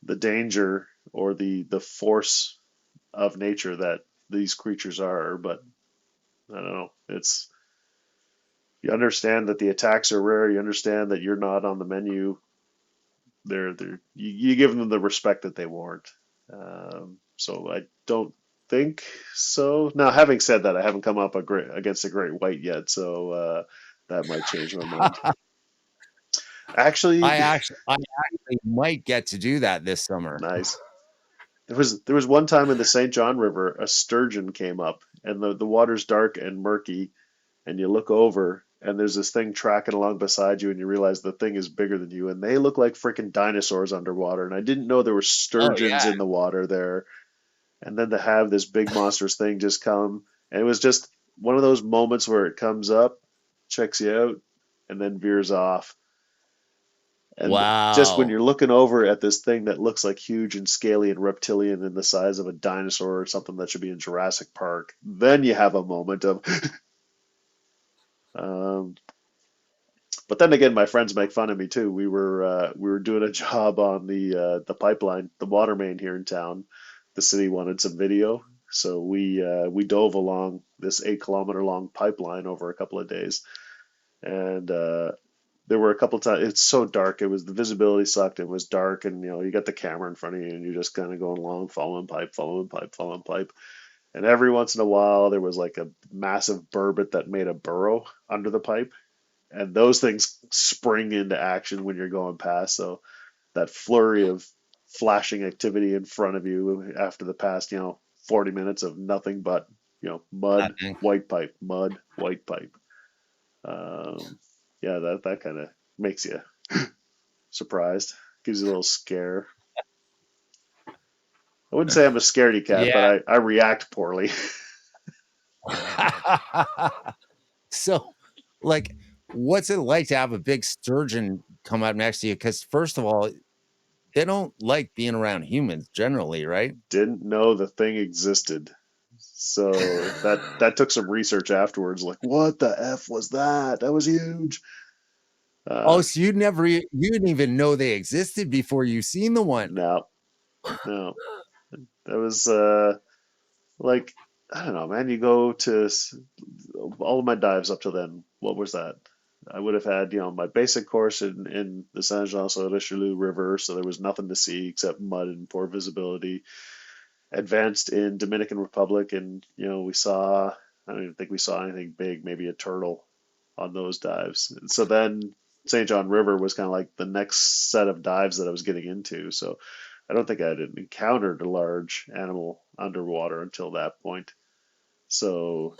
the danger or the force of nature that these creatures are, but I don't know. It's you understand that the attacks are rare. You understand that you're not on the menu. You give them the respect that they warrant. So I don't think so. Now, having said that, I haven't come up against a great white yet, so that might change my mind. Actually, I actually might get to do that this summer. nice. There was one time in the St. John River, a sturgeon came up, and the water's dark and murky, and you look over and there's this thing tracking along beside you and you realize the thing is bigger than you and they look like freaking dinosaurs underwater and I didn't know there were Oh sturgeons yeah. in the water there and then to have this big monstrous thing just come and it was just one of those moments where it comes up, checks you out, and then veers off. And just when Wow. you're looking over at this thing that looks like huge and scaly and reptilian and the size of a dinosaur or something that should be in Jurassic Park, then you have a moment of um, but then again, my friends make fun of me too. We were doing a job on the pipeline, the water main here in town. The city wanted some video, so we dove along this 8 kilometer long pipeline over a couple of days, and there were a couple times it's so dark. It was the visibility sucked. It was dark, and you got the camera in front of you, and you're just kind of going along, following pipe, following pipe, following pipe. And every once in a while, there was like a massive burbot that made a burrow under the pipe and those things spring into action when you're going past. So that flurry of flashing activity in front of you after the past, 40 minutes of nothing but, That mud, thing. white pipe, mud, white pipe. Um, yeah, that kind of makes you surprised, gives you a little scare. I wouldn't say I'm a scaredy cat, Yeah. but I react poorly. So, like, what's it like to have a big sturgeon come up next to you? Because first of all, they don't like being around humans generally, right? Didn't know the thing existed. So that took some research afterwards. Like, what the F was that? That was huge. Oh, Uh, so you didn't even know they existed before you seen the one. no, no. That was like I don't know, man. You go to all of my dives up to then. What was that? I would have had, my basic course in the Saint Jean sur Richelieu River, so there was nothing to see except mud and poor visibility. Advanced in Dominican Republic, and we saw. I don't even think we saw anything big. Maybe a turtle on those dives. So then St. John River was kind of like the next set of dives that I was getting into. So I don't think I had encountered a large animal underwater until that point. So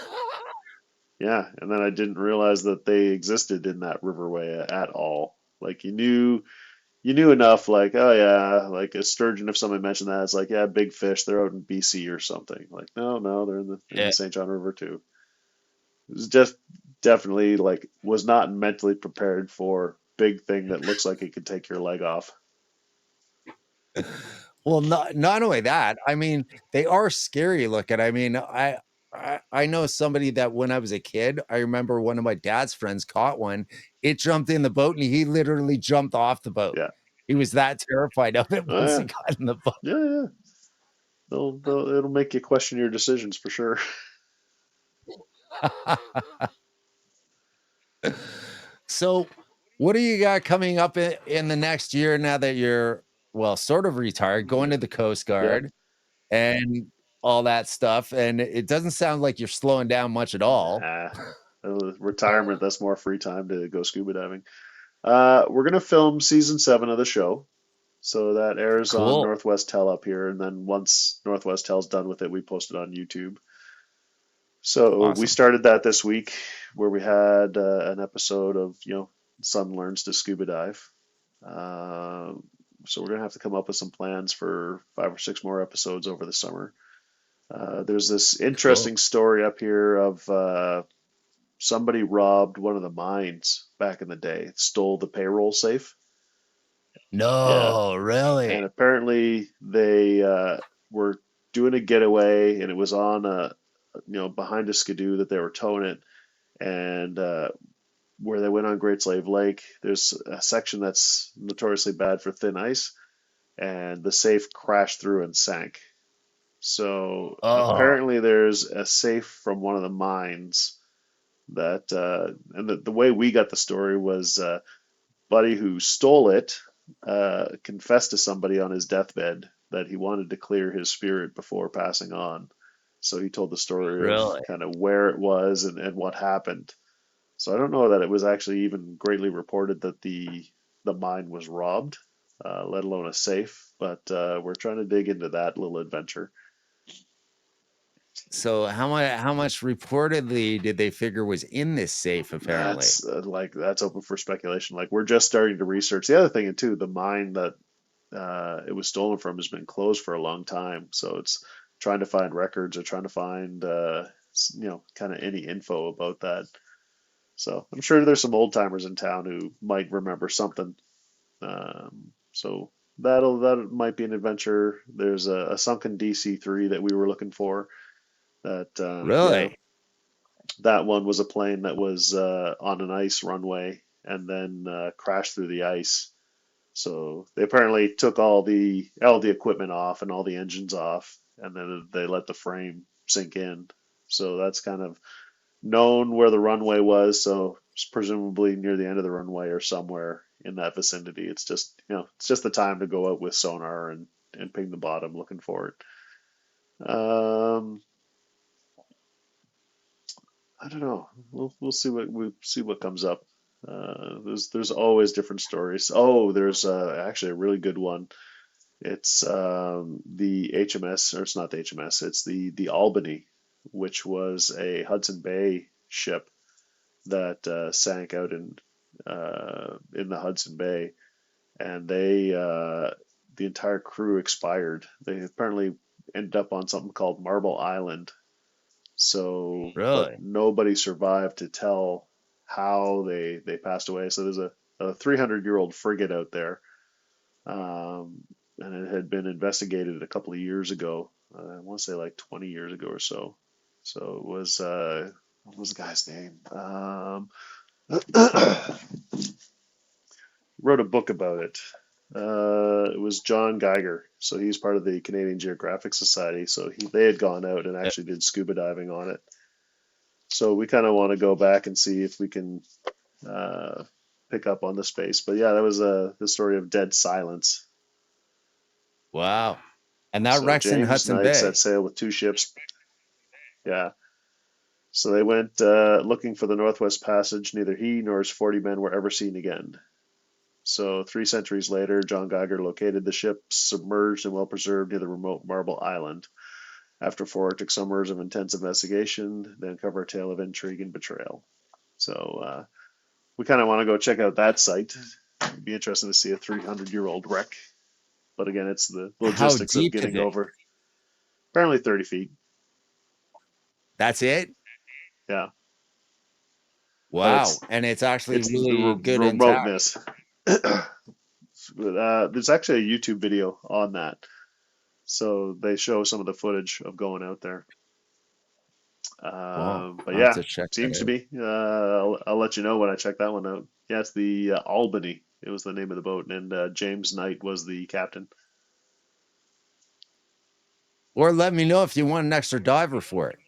yeah, and then I didn't realize that they existed in that riverway at all. Like you knew enough, like, oh yeah, like a sturgeon, if somebody mentioned that, it's like, yeah, big fish, they're out in BC or something. Like, no, no, they're in the Yeah. St. John River too. It was just definitely like was not mentally prepared for big thing that looks like it could take your leg off. Well, not only that, I mean, they are scary looking. I mean, I know somebody that when I was a kid, I remember one of my dad's friends caught one. It jumped in the boat and he literally jumped off the boat. Yeah. He was that terrified of it Oh, once yeah. he got in the boat. Yeah, yeah. It'll make you question your decisions for sure. So, what do you got coming up in the next year now that you're, well, sort of retired, going to the Coast Yeah. Guard and all that stuff? And it doesn't sound like you're slowing down much at all. Nah. Retirement, that's more free time to go scuba diving. We're gonna film season 7 of the show. So that airs on Cool. Northwest Tell up here, and then once Northwest Tell's done with it, we post it on YouTube. So we Awesome. started that this week, where we had an episode of son learns to scuba dive. So we're gonna have to come up with some plans for 5 or 6 more episodes over the summer. There's this interesting story up here of somebody robbed one of the mines back in the day, stole the payroll safe. Yeah, No, really? and apparently they were doing a getaway, and it was on behind a skidoo that they were towing it, and where they went on Great Slave Lake, there's a section that's notoriously bad for thin ice, and the safe crashed through and sank. So Oh, apparently there's a safe from one of the mines that, and the way we got the story was buddy who stole it confessed to somebody on his deathbed that he wanted to clear his spirit before passing on. So he told the story of really? kind of where it was and what happened. So I don't know that it was actually even greatly reported that the mine was robbed, let alone a safe. But we're trying to dig into that little adventure. So how much reportedly did they figure was in this safe, apparently? That's open for speculation. Like we're just starting to research. The other thing too, the mine that it was stolen from has been closed for a long time. So it's trying to find records or trying to find kind of any info about that. So I'm sure there's some old timers in town who might remember something. So that might be an adventure. There's a sunken DC-3 that we were looking for. That yeah, Really? that one was a plane that was on an ice runway and then crashed through the ice. So they apparently took all the equipment off and all the engines off, and then they let the frame sink in. So that's kind of known where the runway was. So it's presumably near the end of the runway or somewhere in that vicinity. It's just it's just the time to go out with sonar and ping the bottom looking for it. I don't know. We'll see what comes up. There's always different stories. Oh, there's actually a really good one. It's the HMS, or it's not the HMS. It's the Albany, which was a Hudson Bay ship that sank out in the Hudson Bay, and the entire crew expired. They apparently ended up on something called Marble Island. So, but Really? nobody survived to tell how they passed away. So there's a 300-year-old frigate out there, and it had been investigated a couple of years ago. I want to say like 20 years ago or so. So it was what was the guy's name? Wrote a book about it. It was John Geiger. So he's part of the Canadian Geographic Society. So they had gone out and actually did scuba diving on it. So we kind of want to go back and see if we can pick up on the space. But yeah, that was the story of Dead Silence. Wow. And that So wrecks in James Hudson Knight set Bay. sail with 2 ships. Yeah. So they went looking for the Northwest Passage. Neither he nor his 40 men were ever seen again. So 3 centuries later, John Geiger located the ship submerged and well preserved near the remote Marble Island. After 4 Arctic summers of intense investigation, they uncover a tale of intrigue and betrayal. So we kind of want to go check out that site. It'd be interesting to see a 300-year-old wreck. But again, it's the How logistics of deep is getting it? over. Apparently 30 feet. That's it? Yeah. But Wow. And it's actually it's the really good intact. remoteness. There's actually a YouTube video on that. So they show some of the footage of going out there. Well, But I'll have yeah, to check that seems to out. be. I'll let you know when I check that one out. Yeah, it's the Albany. It was the name of the boat, and James Knight was the captain. Or let me know if you want an extra diver for it.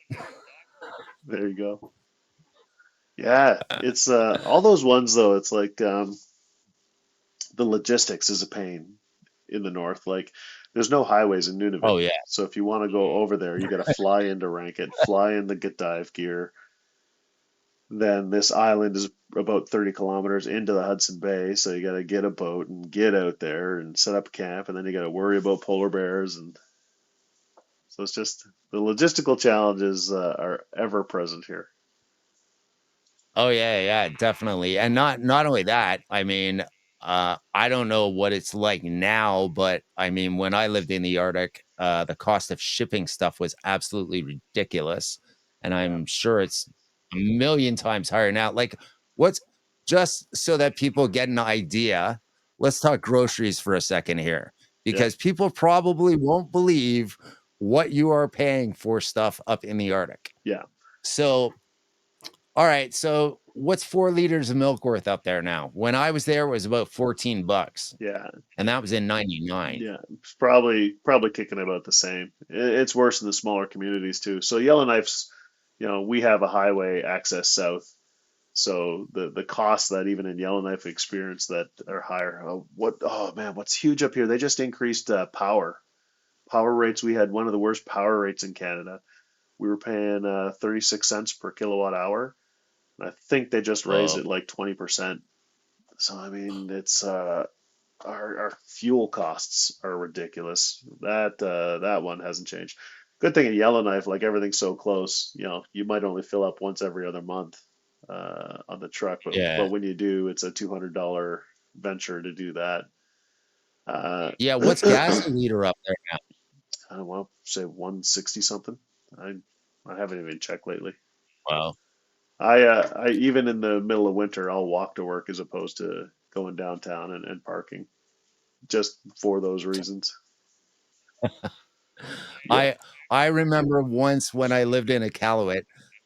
There you go. Yeah, it's all those ones though. It's like the logistics is a pain in the north. Like, there's no highways in Nunavut, Oh yeah. so if you want to go over there, you got to fly into Rankit, fly in the get dive gear. Then this island is about 30 kilometers into the Hudson Bay, so you got to get a boat and get out there and set up camp, and then you got to worry about polar bears, and so it's just the logistical challenges are ever present here. Oh yeah, yeah, definitely. And not only that, I mean, I don't know what it's like now, but I mean, when I lived in the Arctic, the cost of shipping stuff was absolutely ridiculous. And Yeah, I'm sure it's a million times higher now. Like, what's just so that people get an idea, let's talk groceries for a second here, yeah, because people probably won't believe what you are paying for stuff up in the Arctic. yeah, So all right, so what's 4 liters of milk worth up there now? When I was there, it was about $14, yeah, and that was in '99. yeah. It's probably kicking about the same. It's worse in the smaller communities too. So Yellowknife's, we have a highway access south. So the costs that even in Yellowknife experience that are higher. Oh man, what's huge up here? They just increased power rates. We had one of the worst power rates in Canada. We were paying 36 cents per kilowatt hour. And I think they just raised Oh, it like 20%. So I mean, it's our fuel costs are ridiculous. That one hasn't changed. Good thing in Yellowknife, like everything's so close, you might only fill up once every other month on the truck, but yeah. when you do, it's a $200 venture to do that. Yeah, what's gas a I liter up there now? don't know, say 160 something. I I haven't even checked lately. Well, I even in the middle of winter, I'll walk to work as opposed to going downtown and parking just for those reasons. Yep. I I remember once when I lived in Iqaluit,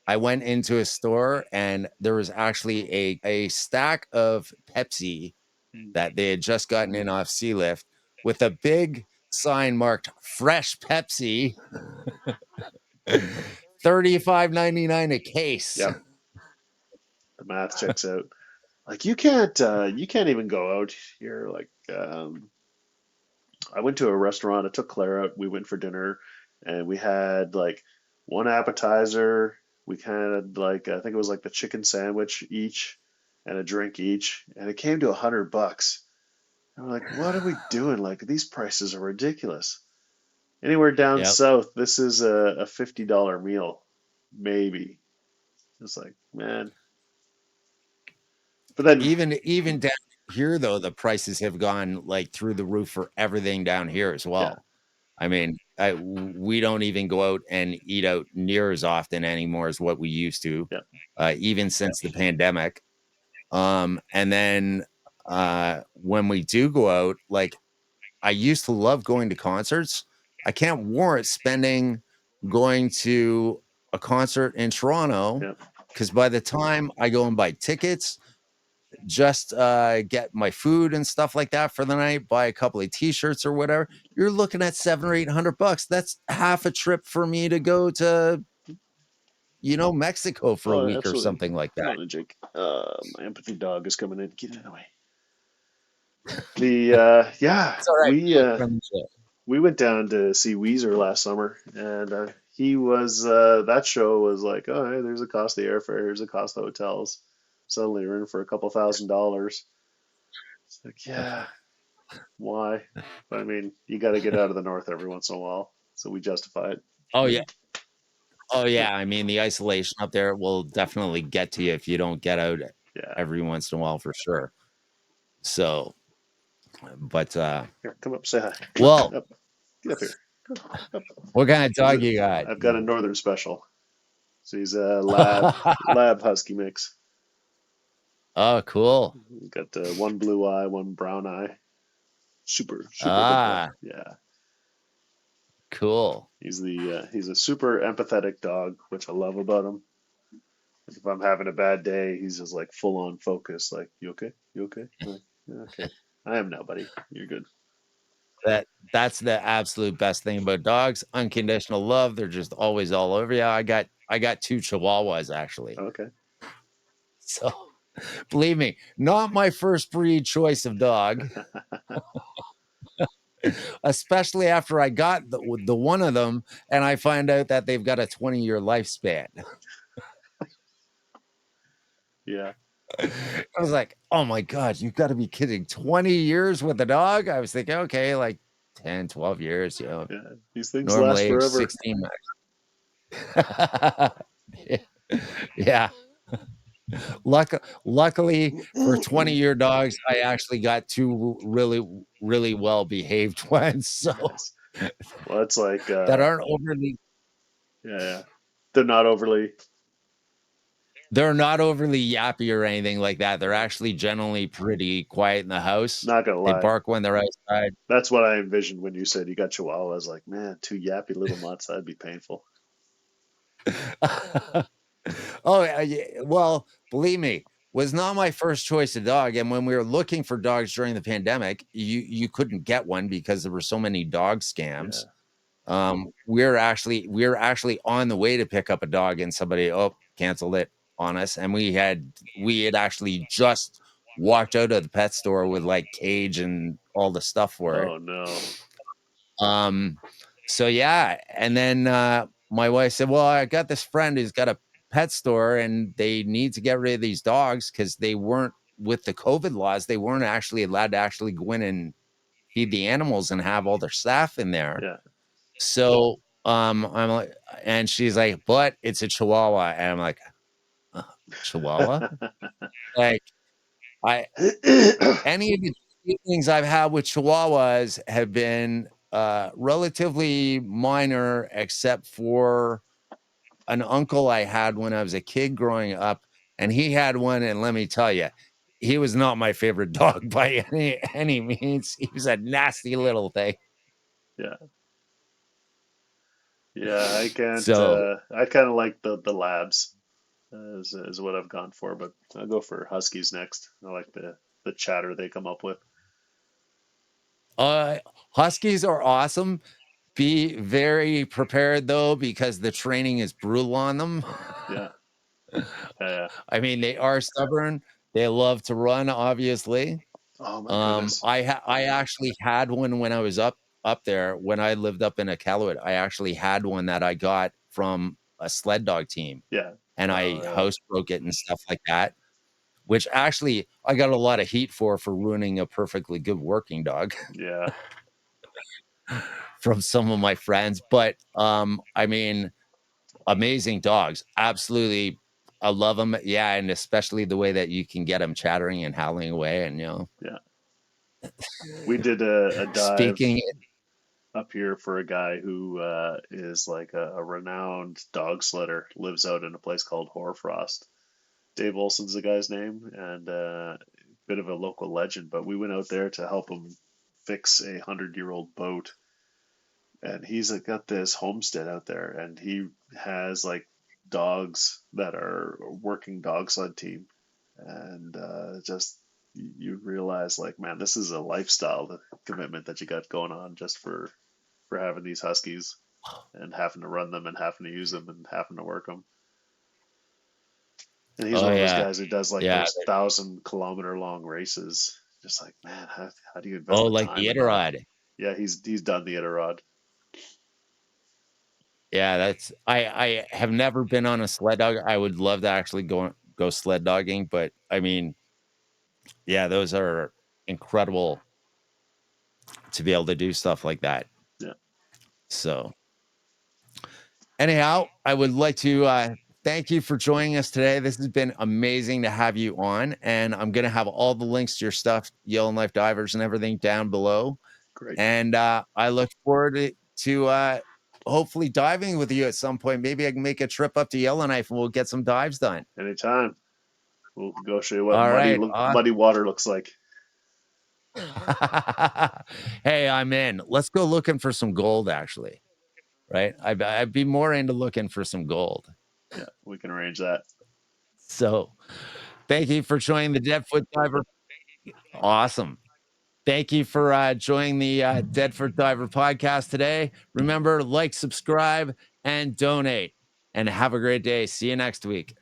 I went into a store and there was actually a stack of Pepsi that they had just gotten in off Sea Lift with a big sign marked "Fresh Pepsi," 35.99 a case. Yep. The math checks out. Like you can't even go out here. Like I went to a restaurant. I took Claire out. We went for dinner, and we had like one appetizer. We had like I think it was like the chicken sandwich each, and a drink each, and it came to $100. And we're like, what are we doing? Like these prices are ridiculous. Anywhere down Yep. south, this is a $50 meal, maybe. It's like, man. But then, Even down here though, the prices have gone like through the roof for everything down here as yeah, well. I mean, we don't even go out and eat out near as often anymore as what we used to, yeah, even since the pandemic. And then when we do go out, like I used to love going to concerts. I can't warrant spending going to a concert in Toronto yeah. because by the time I go and buy tickets, just get my food and stuff like that for the night, buy a couple of t-shirts or whatever, you're looking at $700 or $800. That's half a trip for me to go to, Mexico for a Oh, week or absolutely. something like Come that. on, Jake. My empathy dog is coming in. Get it away. Yeah, It's all right. From the show. we went down to see Weezer last summer, and he was that show was like, oh, hey, there's the cost of the airfare, here's the cost of hotels. Suddenly you're in for a couple $1,000s. It's like, yeah, why? But I mean, you got to get out of the north every once in a while, so we justify it. Oh yeah. Oh yeah. I mean, the isolation up there will definitely get to you if you don't get out Yeah. every once in a while for sure. So, but Here, come up, say hi. Come well, on, up, get up here. Come up. what kind of He's dog you got? I've got a northern special, so he's a lab husky mix. Oh, cool. Got one blue eye, one brown eye. Super good boy. Ah, Yeah. Cool. He's a super empathetic dog, which I love about him. If I'm having a bad day, he's just like full on focus. Like, you okay? You okay? I'm like, "Yeah, okay, I am now, buddy. You're good." That's the absolute best thing about dogs. Unconditional love. They're just always all over you. I got 2 Chihuahuas actually. Okay. So believe me, not my first breed choice of dog, especially after I got the one of them and I find out that they've got a 20-year lifespan. Yeah. I was like, oh my God, you've got to be kidding. 20 years with a dog? I was thinking, okay, like 10, 12 years, Yeah. These things last normally age forever. 16 max. Yeah. Luckily for 20-year dogs, I actually got 2 really, really well-behaved ones. So Nice. Well, it's like, that aren't overly, yeah. They're not overly. they're not overly yappy or anything like that. They're actually generally pretty quiet in the house. Not gonna They lie. bark when they're outside. That's what I envisioned when you said you got Chihuahua. I was like, man, 2 yappy little mutts, that'd be painful. Oh, yeah, well, believe me, was not my first choice of dog. And when we were looking for dogs during the pandemic, you couldn't get one because there were so many dog scams. Yeah. We're actually on the way to pick up a dog, and somebody canceled it on us. And we had actually just walked out of the pet store with like cage and all the stuff for it. Oh no. So yeah, and then my wife said, well, I got this friend who's got a pet store and they need to get rid of these dogs because they weren't, with the COVID laws, they weren't actually allowed to actually go in and feed the animals and have all their staff in there. Yeah. So I'm like, and she's like, but it's a Chihuahua. And I'm like, Chihuahua? Like, any of the things I've had with Chihuahuas have been relatively minor, except for an uncle I had when I was a kid growing up, and he had one, and let me tell you, he was not my favorite dog by any means. He was a nasty little thing. Yeah. Yeah, I can't. So, I kind of like the labs, is what I've gone for, but I'll go for huskies next. I like the chatter they come up with. huskies are awesome. Be very prepared though, because the training is brutal on them. Yeah. Yeah. I mean, they are stubborn. They love to run, obviously. Oh my goodness. I actually had one when I was up there when I lived up in Iqaluit. I actually had one that I got from a sled dog team, Yeah. and I Yeah. housebroke it and stuff like that, which actually I got a lot of heat for ruining a perfectly good working dog Yeah. from some of my friends. But I mean, amazing dogs, absolutely. I love them. Yeah, and especially the way that you can get them chattering and howling away, and Yeah. We did a dive speaking. up here for a guy who is like a renowned dog sledder, lives out in a place called Hoarfrost. Dave Olson's the guy's name, and bit of a local legend. But we went out there to help him fix a 100-year-old boat, and he's got this homestead out there, and he has like dogs that are working dog sled team, and just you realize like, man, this is a lifestyle commitment that you got going on just for having these huskies and having to run them and having to use them and having to work them. And he's Oh one of those yeah, guys who does like yeah. those 1,000-kilometer long races. Just like, man, how do you invest Oh, the like time the in that? Iditarod. Yeah, he's done the Iditarod. Yeah, that's I have never been on a sled dog. I would love to actually go sled dogging, but I mean, yeah, those are incredible to be able to do stuff like that. Yeah, So, anyhow, I would like to thank you for joining us today. This has been amazing to have you on, and I'm going to have all the links to your stuff, Yellowknife Divers and everything down below. great. And I look forward to hopefully diving with you at some point. Maybe I can make a trip up to Yellowknife and we'll get some dives done. Anytime. We'll go show you what All right. muddy water looks like. Hey, I'm in. Let's go looking for some gold, actually. right? I'd be more into looking for some gold. Yeah, we can arrange that. So thank you for joining the Deadfoot Diver. Awesome. Thank you for joining the Deadfoot Diver podcast today. Remember, like, subscribe, and donate. And have a great day. See you next week.